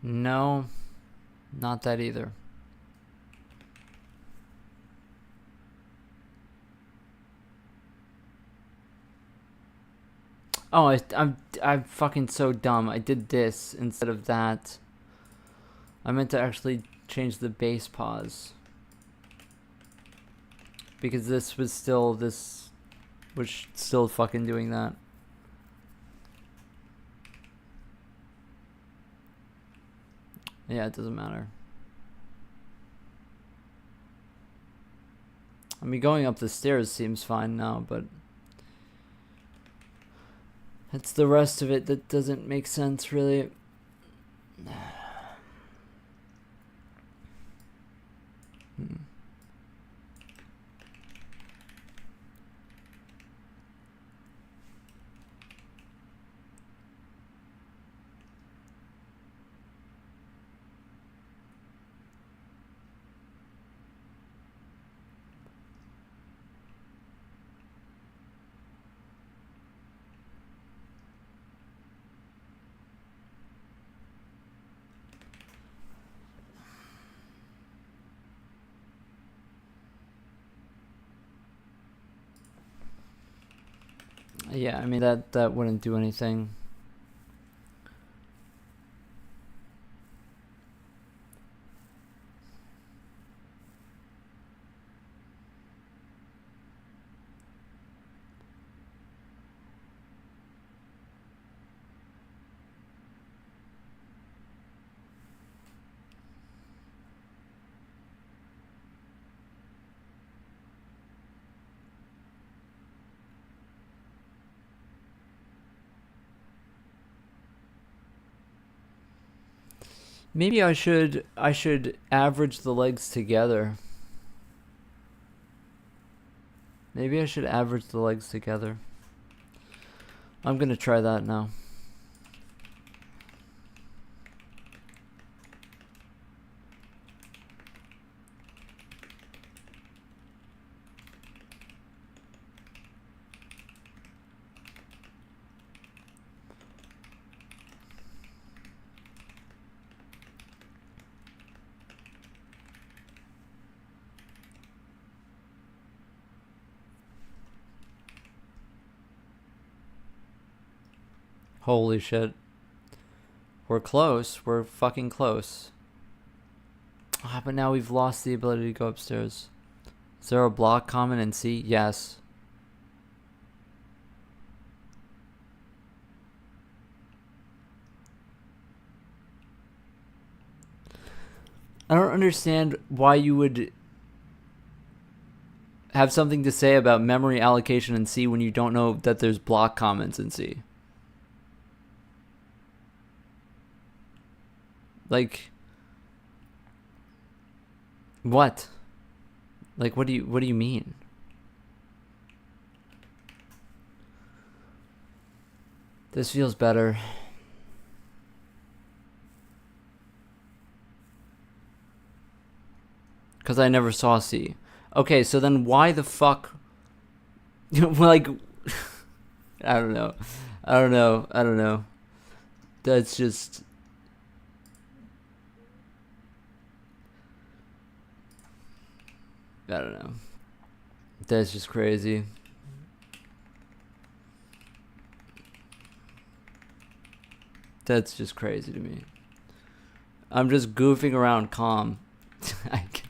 No, not that either. Oh, I'm fucking so dumb. I did this instead of that. I meant to actually change the base pause. Because this was still fucking doing that. Yeah, it doesn't matter. I mean, going up the stairs seems fine now, but it's the rest of it that doesn't make sense, really. Yeah, I mean, that wouldn't do anything. Maybe I should average the legs together. Maybe I should average the legs together. I'm gonna try that now. Holy shit. We're close. We're fucking close. Ah, but now we've lost the ability to go upstairs. Is there a block common in C? Yes. I don't understand why you would have something to say about memory allocation in C when you don't know that there's block comments in C. Like, what? Like, what do you mean? This feels better. Because I never saw C. Okay, so then why the fuck? Like, I don't know. That's just... I don't know. That's just crazy. That's just crazy to me. I'm just goofing around calm.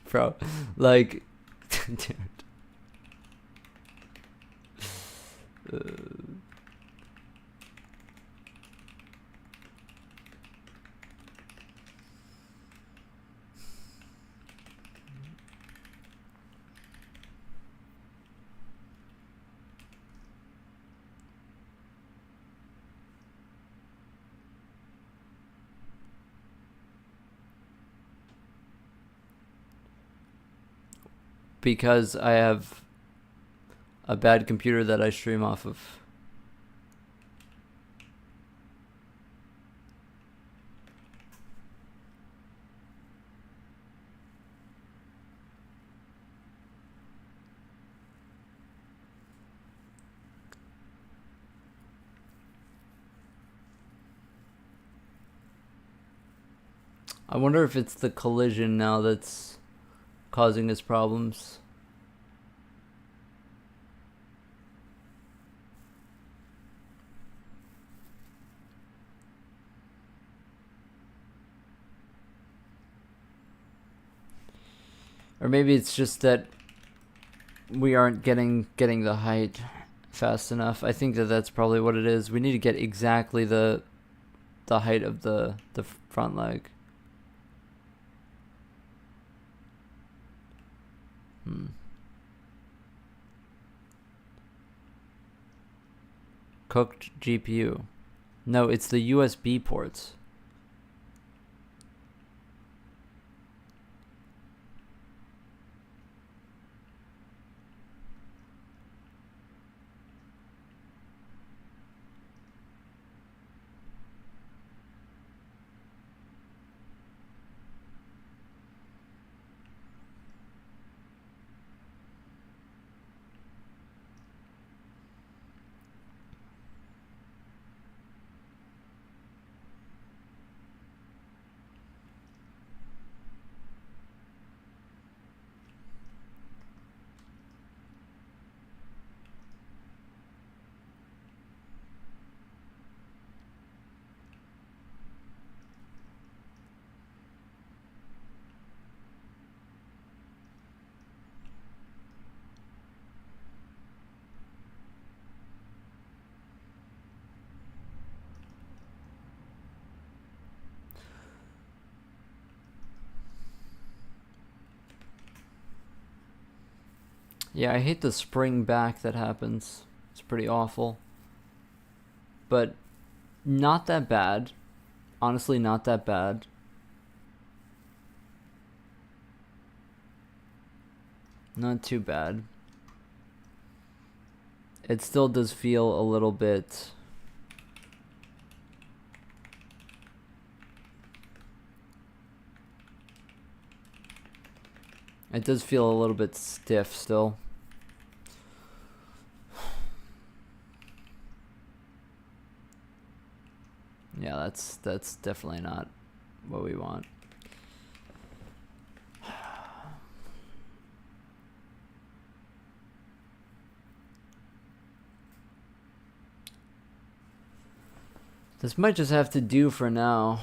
Bro, like, dude. Because I have a bad computer that I stream off of. I wonder if it's the collision now that's causing us problems. Or maybe it's just that we aren't getting the height fast enough. I think that that's probably what it is. We need to get exactly the height of the front leg. Cooked GPU. No, it's the USB ports. Yeah, I hate the spring back that happens. It's pretty awful. But not that bad. Honestly, not that bad. Not too bad. It still does feel a little bit... It does feel a little bit stiff still. Yeah, that's definitely not what we want. This might just have to do for now.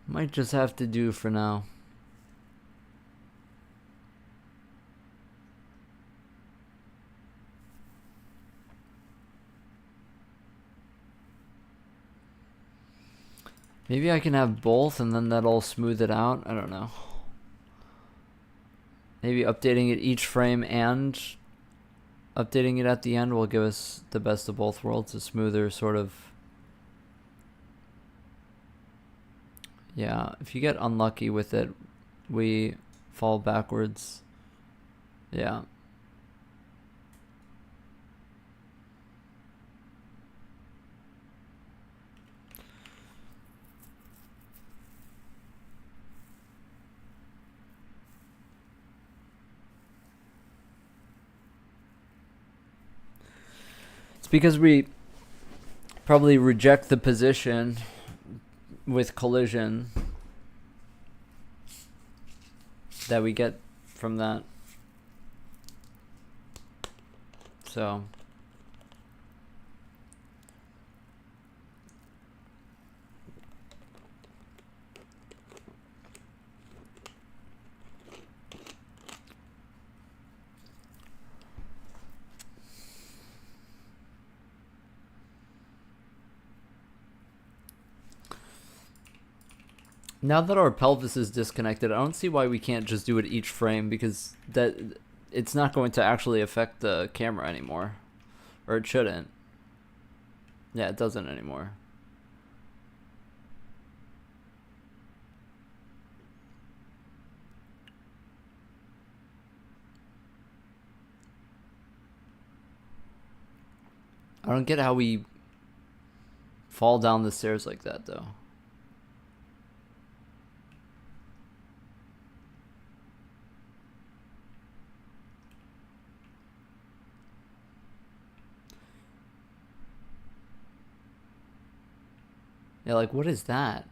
Might just have to do for now. Maybe I can have both and then that'll smooth it out. I don't know. Maybe updating it each frame and updating it at the end will give us the best of both worlds. A smoother sort of... Yeah, if you get unlucky with it, we fall backwards. Yeah. It's because we probably reject the position with collision that we get from that. So now that our pelvis is disconnected, I don't see why we can't just do it each frame, because that it's not going to actually affect the camera anymore. Or it shouldn't. Yeah, it doesn't anymore. I don't get how we fall down the stairs like that, though. Yeah, like, what is that?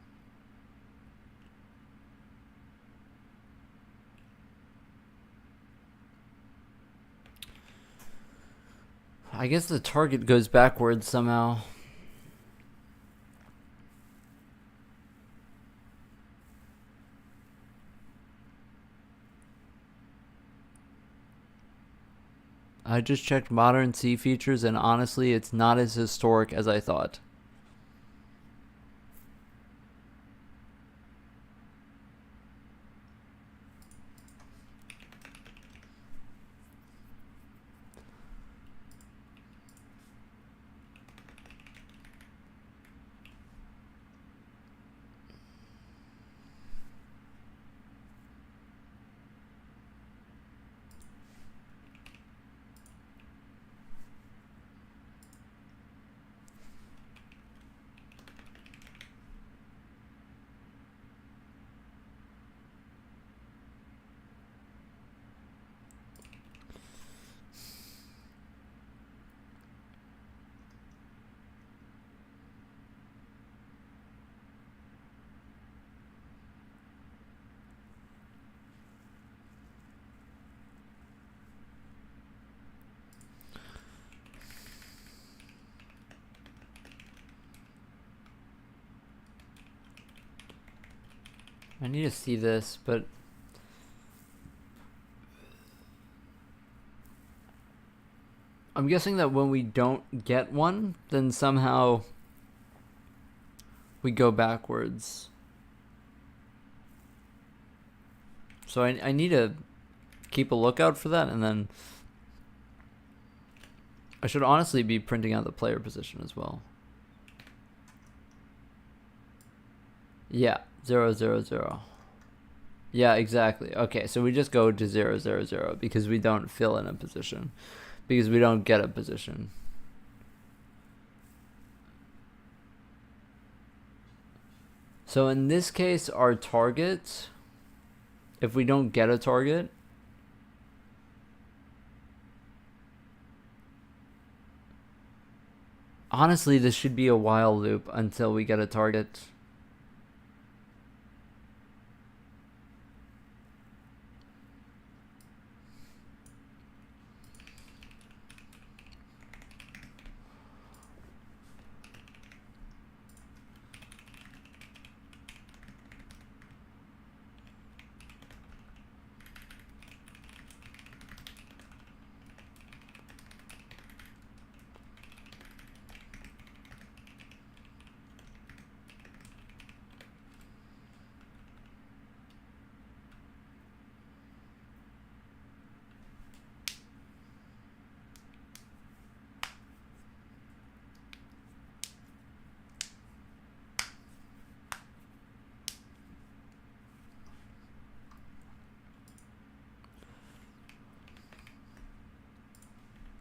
I guess the target goes backwards somehow. I just checked modern C features, and honestly, it's not as historic as I thought. I need to see this, but I'm guessing that when we don't get one, then somehow we go backwards. So I need to keep a lookout for that, and then I should honestly be printing out the player position as well. Yeah, 0, 0, 0. Yeah, exactly. Okay, so we just go to 0, 0, 0 because we don't fill in a position. Because we don't get a position. So in this case, our target, if we don't get a target, honestly, this should be a while loop until we get a target.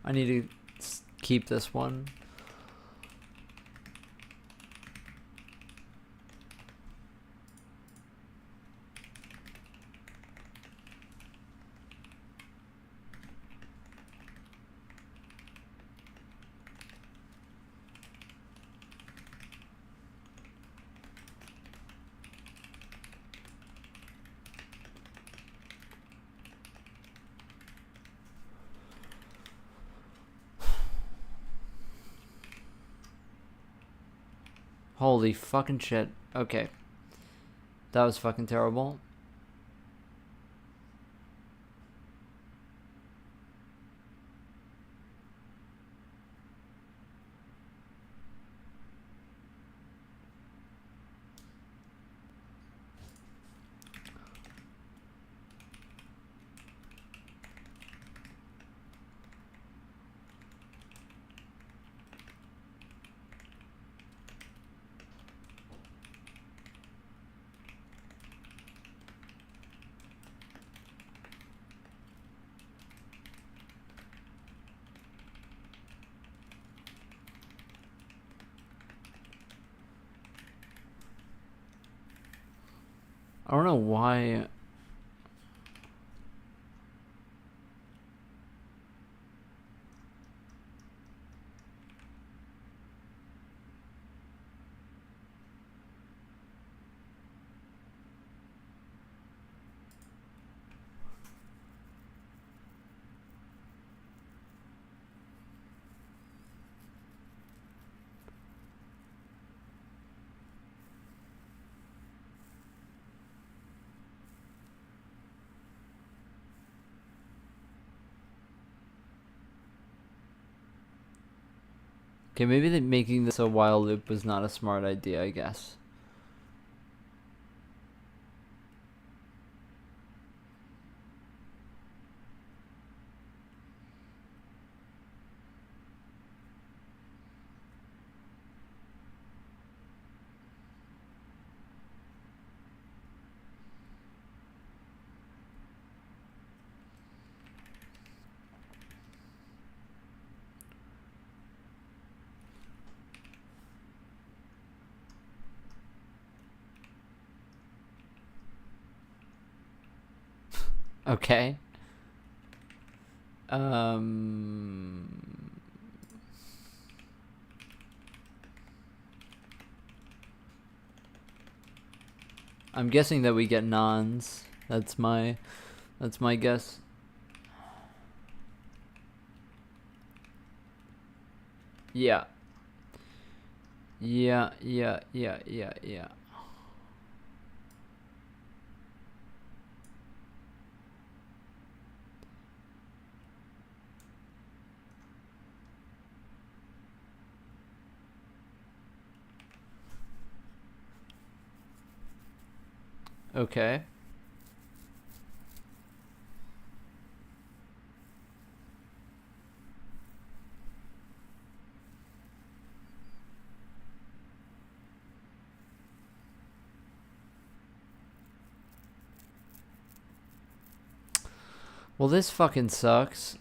I need to keep this one. Holy fucking shit. Okay. That was fucking terrible. I don't know why. Okay, maybe making this a while loop was not a smart idea, I guess. Okay. I'm guessing that we get nons. That's my guess. Yeah. Yeah. Okay. Well, this fucking sucks.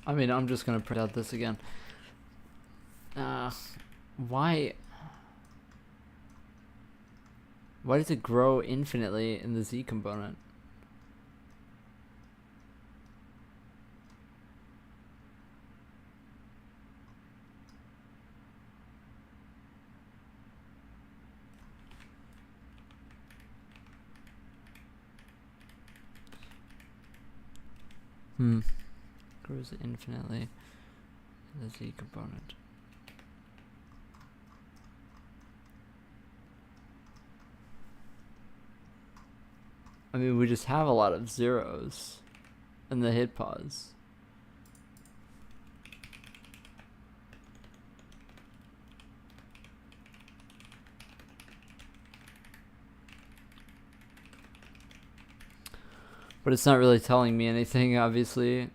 I mean, I'm just gonna print out this again. Why? Why does it grow infinitely in the Z component? Grows infinitely in the Z component. I mean, we just have a lot of zeros in the hit pause. But it's not really telling me anything, obviously.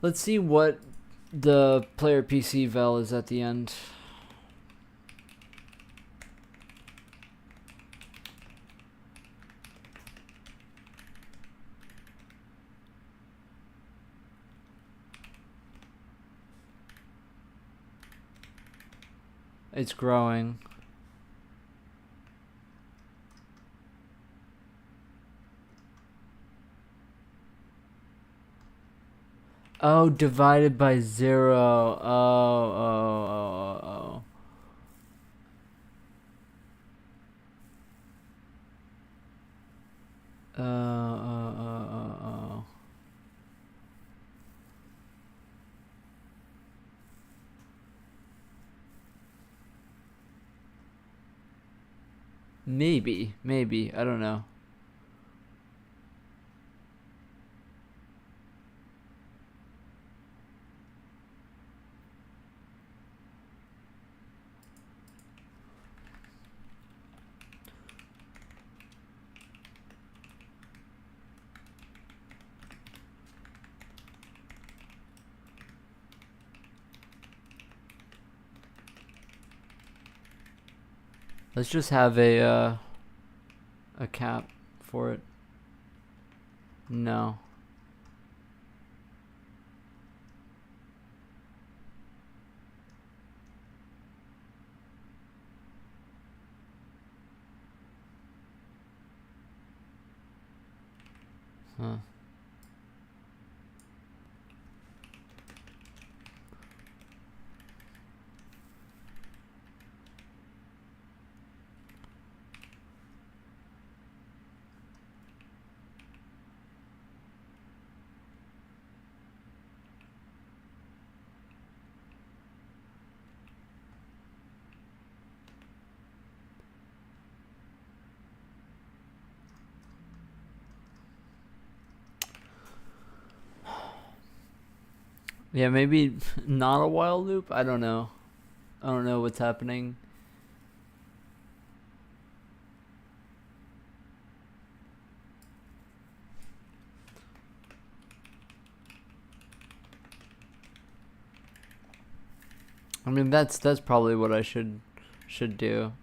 Let's see what the player PC val is at the end. It's growing. Oh, divided by 0. Oh. Maybe, I don't know. Let's just have a cap for it. No. Huh. Yeah, maybe not a while loop. I don't know. I don't know what's happening. I mean, that's probably what I should do.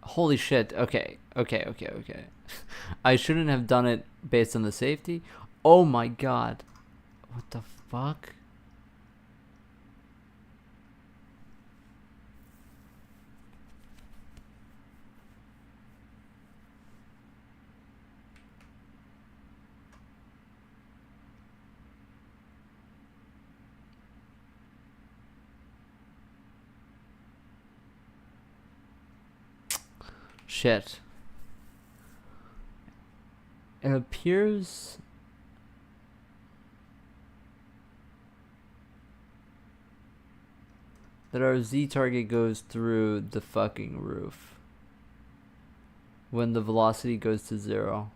Holy shit. Okay. I shouldn't have done it based on the safety. Oh my god. What the fuck? Shit. It appears that our Z target goes through the fucking roof when the velocity goes to 0.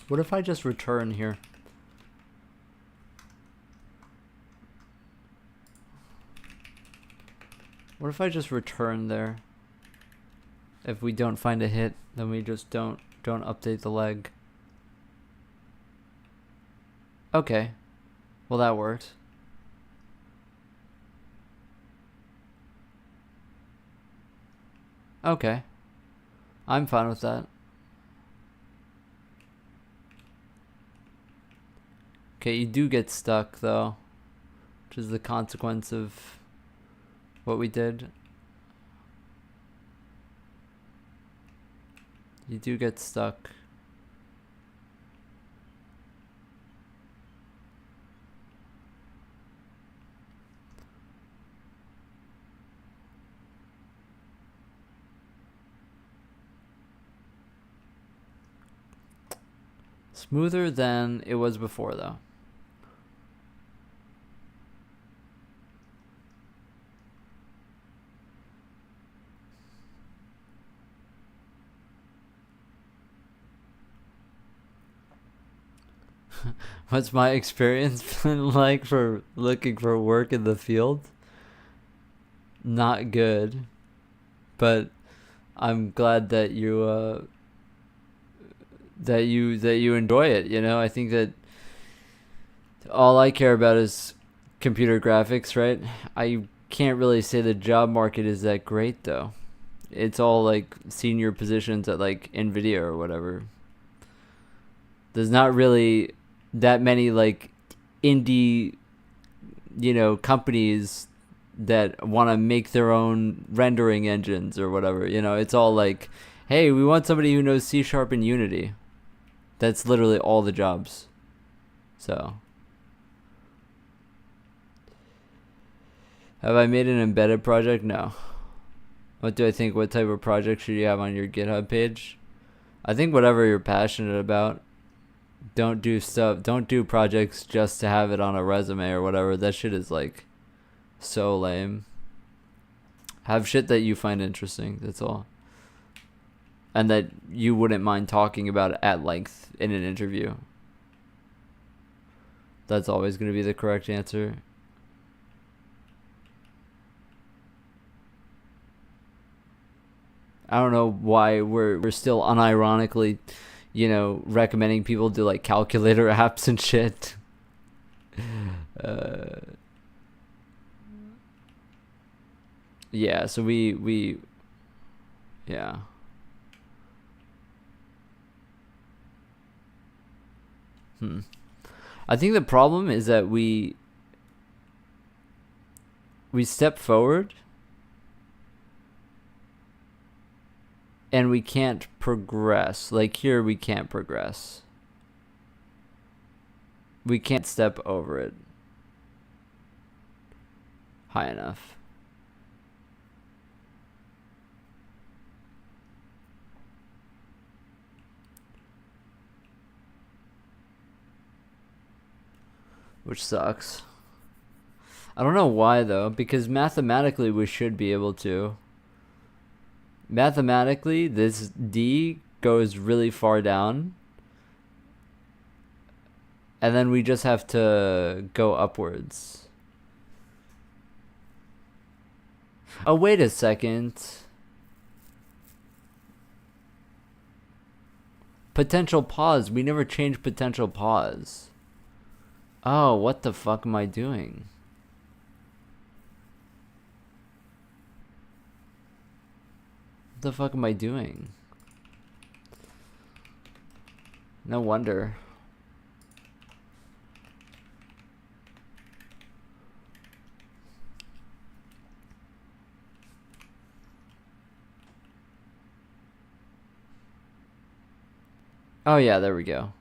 What if I just return here? What if I just return there? If we don't find a hit, then we just don't update the leg. Okay. Well, that works. Okay. I'm fine with that. Okay, you do get stuck though, which is the consequence of what we did. You do get stuck. Smoother than it was before though. What's my experience been like for looking for work in the field? Not good, but I'm glad that you that you enjoy it. You know, I think that all I care about is computer graphics, right? I can't really say the job market is that great though. It's all like senior positions at like Nvidia or whatever. There's not really that many like indie, companies that want to make their own rendering engines or whatever. It's all like, hey, we want somebody who knows C# and Unity. That's literally all the jobs. So, have I made an embedded project? No. What do I think? What type of project should you have on your GitHub page? I think whatever you're passionate about. Don't do projects just to have it on a resume or whatever. That shit is like so lame. Have shit that you find interesting, that's all. And that you wouldn't mind talking about at length in an interview. That's always going to be the correct answer. I don't know why we're still unironically, recommending people do like calculator apps and shit. Yeah, so we yeah. I think the problem is that we step forward and we can't progress. Like here, we can't progress. We can't step over it high enough. which sucks. I don't know why though, because mathematically we should be able to. Mathematically, this D goes really far down. And then we just have to go upwards. Oh, wait a second. Potential pause. We never changed potential pause. Oh, what the fuck am I doing? What the fuck am I doing? No wonder. Oh yeah, there we go.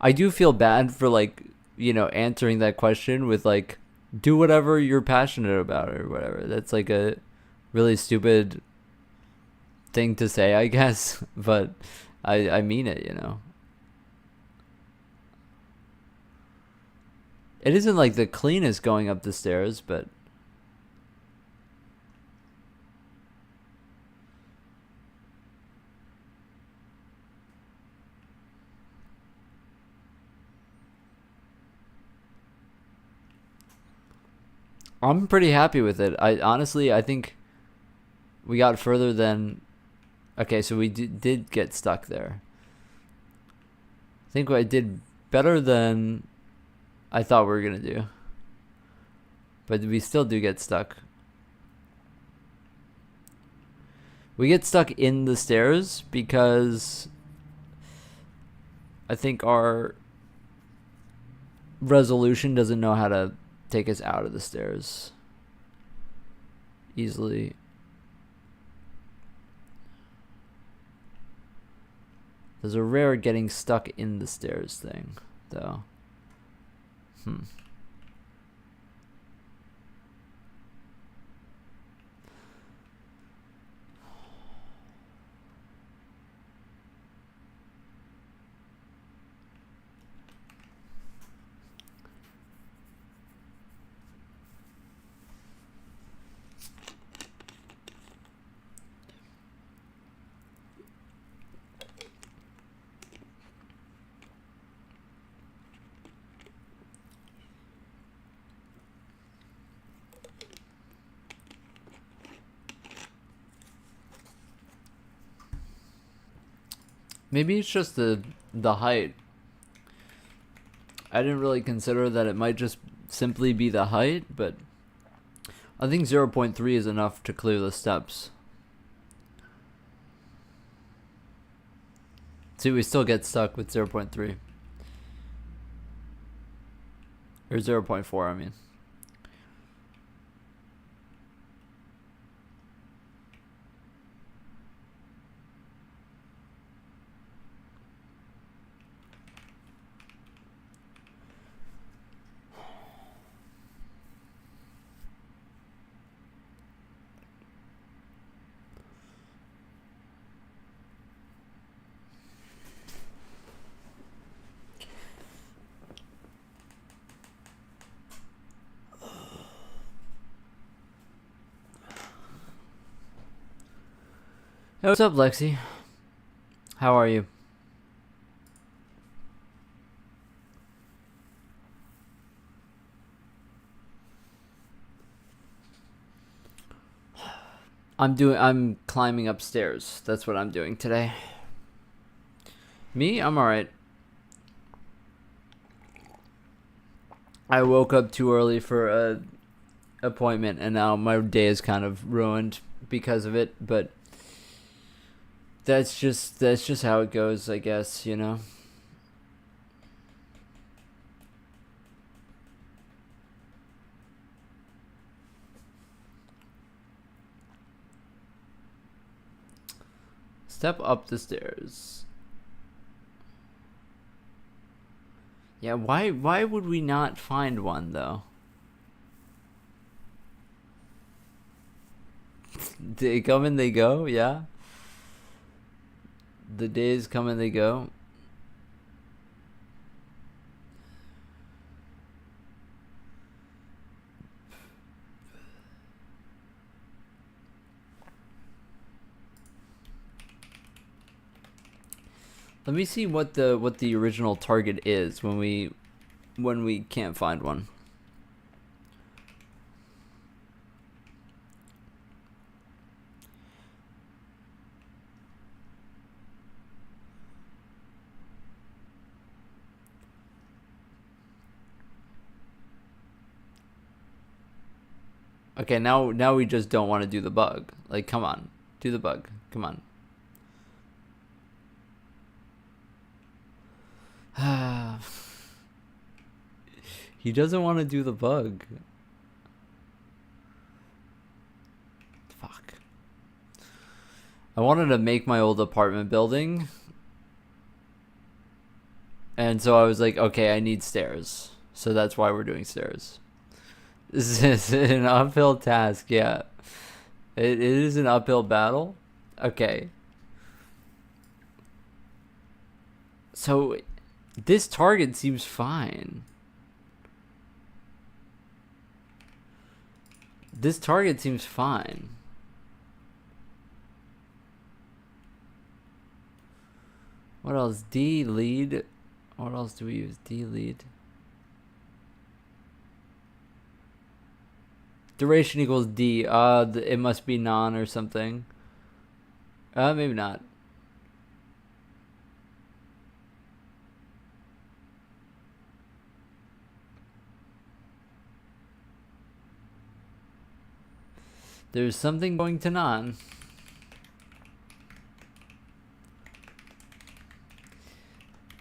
I do feel bad for like, answering that question with like, do whatever you're passionate about or whatever. That's like a really stupid thing to say, I guess, but I mean it, It isn't like the cleanest going up the stairs, but I'm pretty happy with it. I think we got further than. Okay, so we did get stuck there. I think I did better than I thought we were gonna do, but we still do get stuck. We get stuck in the stairs because I think our resolution doesn't know how to take us out of the stairs easily. There's a rare getting stuck in the stairs thing, though. Maybe it's just the height. I didn't really consider that it might just simply be the height, but I think 0.3 is enough to clear the steps. See, we still get stuck with 0.3. Or 0.4, I mean. Hey, what's up, Lexi? How are you? I'm climbing upstairs. That's what I'm doing today. Me? I'm alright. I woke up too early for a appointment and now my day is kind of ruined because of it, but that's just how it goes, I guess, Step up the stairs. Yeah, why would we not find one though? They come and they go, yeah. The days come and they go. Let me see what the original target is when we can't find one. Okay, now we just don't want to do the bug. Like, come on. Do the bug. Come on. He doesn't want to do the bug. Fuck. I wanted to make my old apartment building. And so I was like, okay, I need stairs. So that's why we're doing stairs. This is an uphill task, yeah. It is an uphill battle. Okay. So this target seems fine. This target seems fine. What else? D lead. What else do we use? D lead. Duration equals D. It must be non or something. Maybe not. There's something going to non.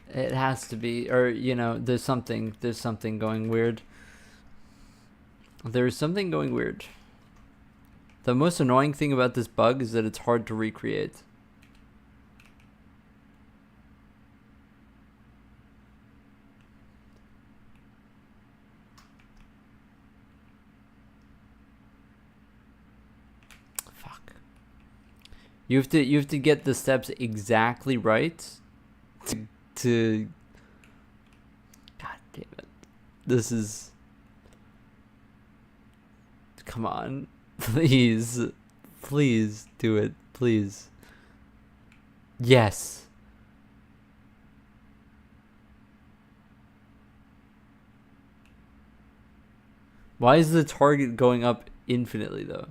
It has to be, or you know, there's something going weird. There's something going weird. The most annoying thing about this bug is that it's hard to recreate. Fuck. You have to get the steps exactly right to God damn it. This is, come on. Please. Please do it. Please. Yes. Why is the target going up infinitely though?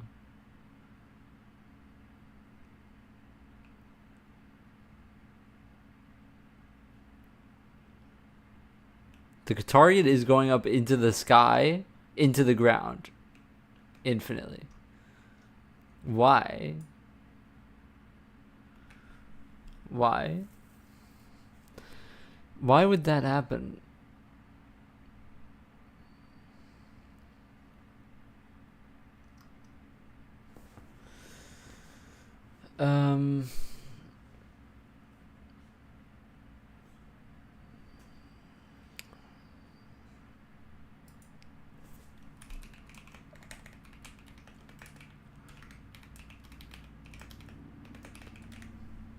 The target is going up into the sky, into the ground, infinitely. Why? Why? Why would that happen?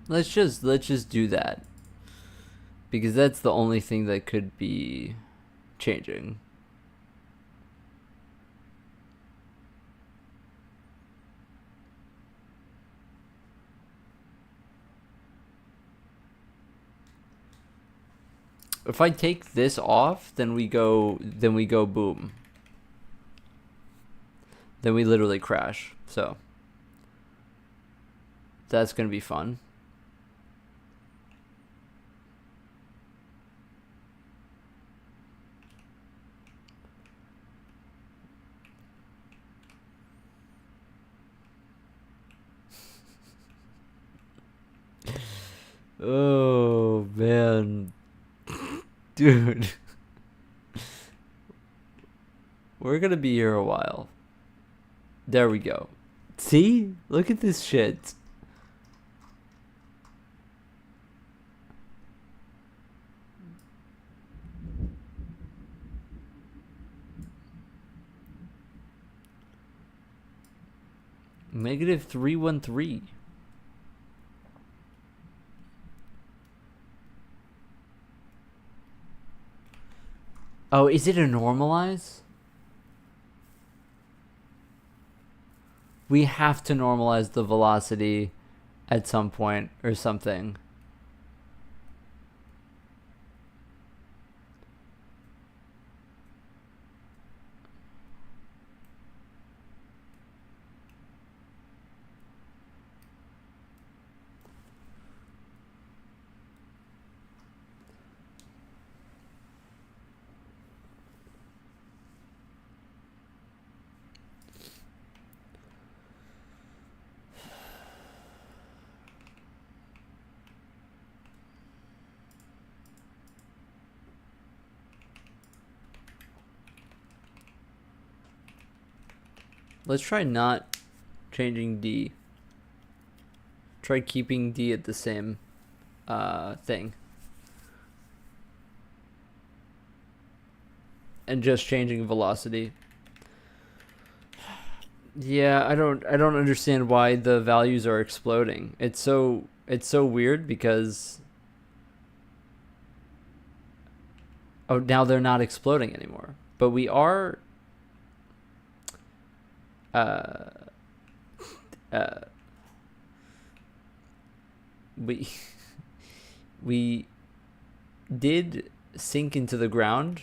Let's just do that. Because that's the only thing that could be changing. If I take this off, then we go boom. Then we literally crash. So that's gonna be fun. Oh man. Dude. We're gonna be here a while. There we go. See? Look at this shit. -313. Oh, is it a normalize? We have to normalize the velocity at some point or something. Let's try not changing D. Try keeping D at the same thing. And just changing velocity. Yeah, I don't understand why the values are exploding. It's so weird because now they're not exploding anymore. But we are we we did sink into the ground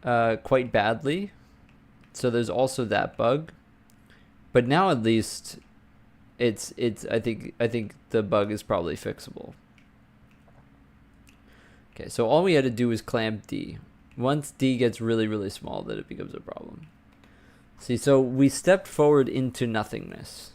quite badly. So there's also that bug. But now at least it's I think the bug is probably fixable. Okay, so all we had to do is clamp D. Once D gets really, really small, then it becomes a problem. See, so we stepped forward into nothingness.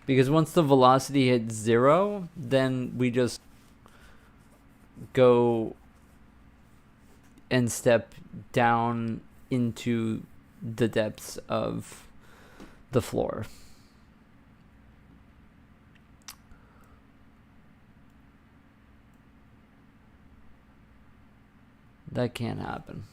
Because once the velocity hits 0, then we just go and step down into the depths of the floor. That can't happen.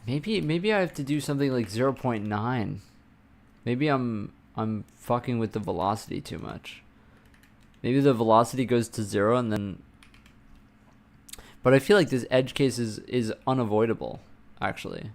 Maybe I have to do something like 0.9. Maybe I'm fucking with the velocity too much. Maybe the velocity goes to 0 and then... But I feel like this edge case is unavoidable, actually.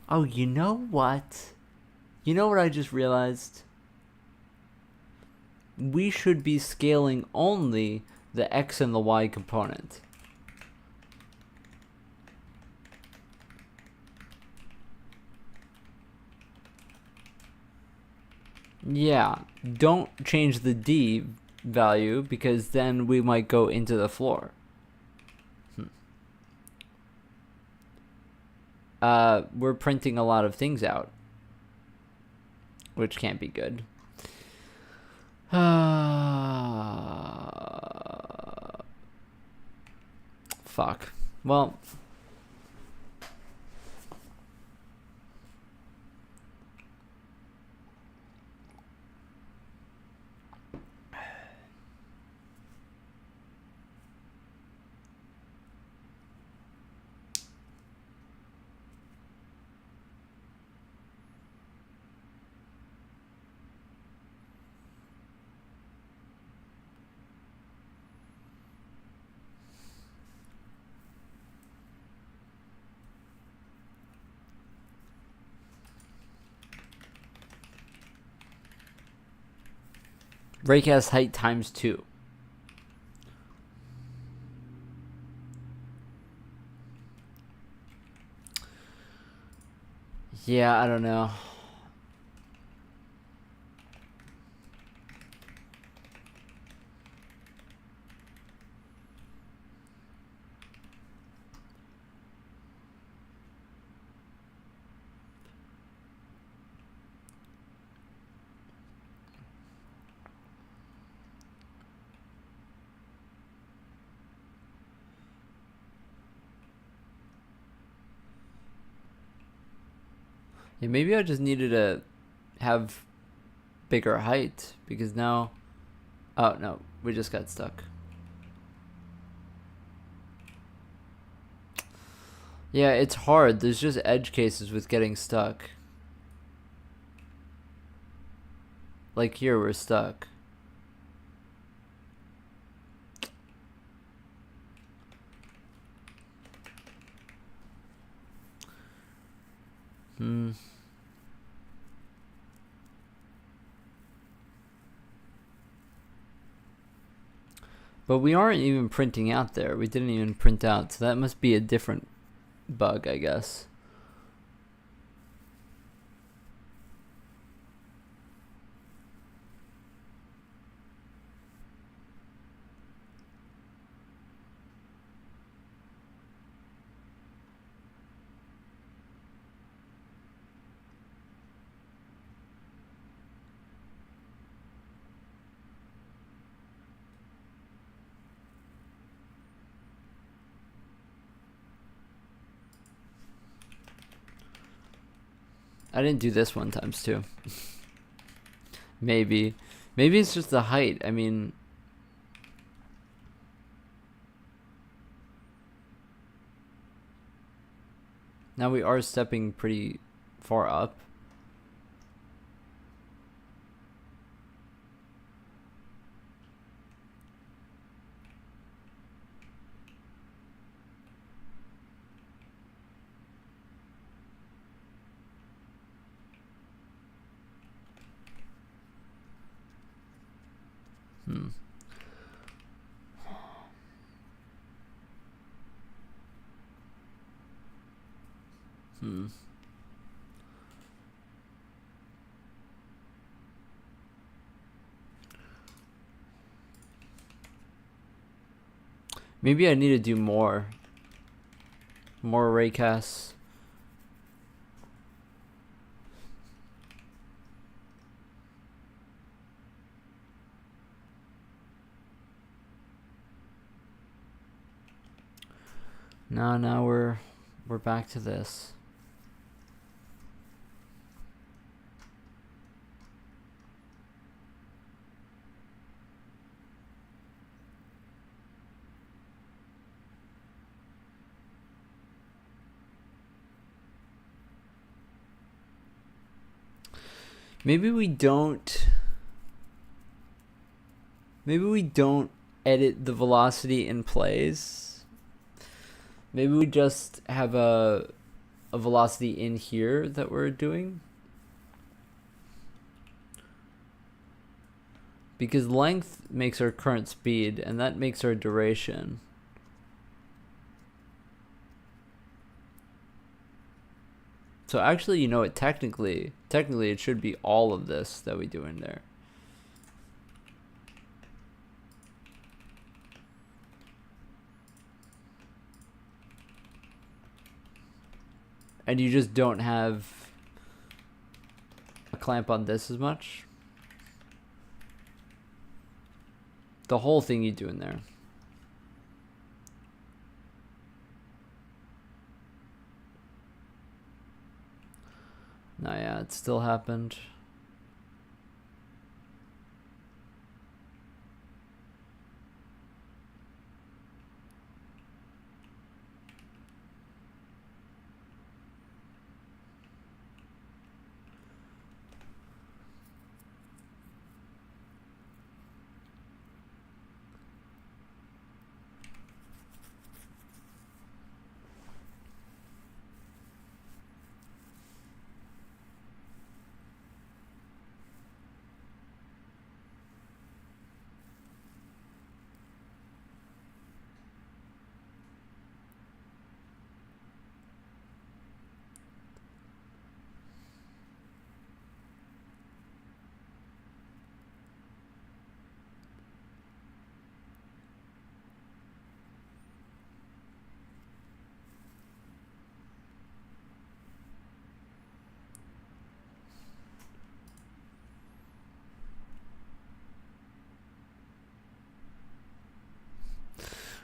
Oh, you know what? You know what I just realized? We should be scaling only the X and the Y component. Yeah, don't change the D value because then we might go into the floor. We're printing a lot of things out, which can't be good. Fuck. Well... Raycast height times 2. Yeah, I don't know. Yeah, maybe I just needed to have bigger height, because now, oh no, we just got stuck. Yeah, it's hard. There's just edge cases with getting stuck. Like here, we're stuck. But we aren't even printing out there. We didn't even print out, so that must be a different bug, I guess. I didn't do this one times two. Maybe it's just the height. I mean, now we are stepping pretty far up. Maybe I need to do more raycasts. Now we're back to this. Maybe we don't edit the velocity in plays. Maybe we just have a velocity in here that we're doing. Because length makes our current speed, and that makes our duration. So actually, you know what, technically it should be all of this that we do in there. And you just don't have a clamp on this as much. The whole thing you do in there. No, yeah, it still happened.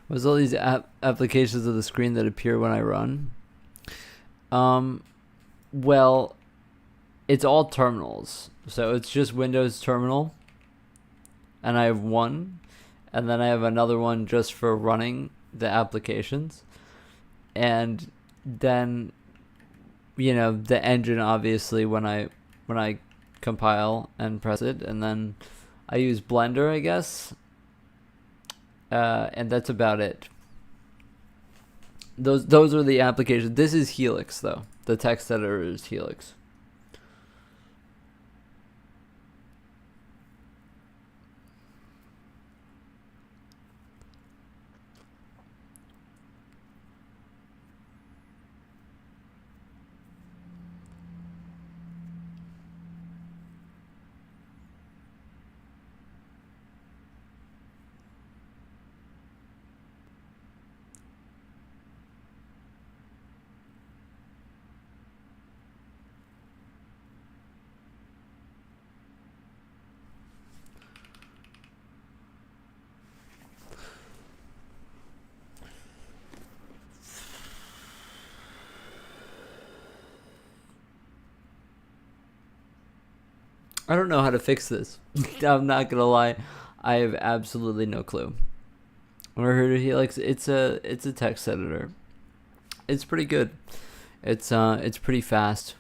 Was all these applications of the screen that appear when I run? Well, it's all terminals. So it's just Windows Terminal, and I have one, and then I have another one just for running the applications, and then the engine, obviously, when I compile and press it, and then I use Blender, I guess, and that's about it. Those are the applications. This is Helix, though. The text editor is Helix. I don't know how to fix this. I'm not gonna lie, I have absolutely no clue. Or heard of Helix? It's a text editor. It's pretty good. It's pretty fast.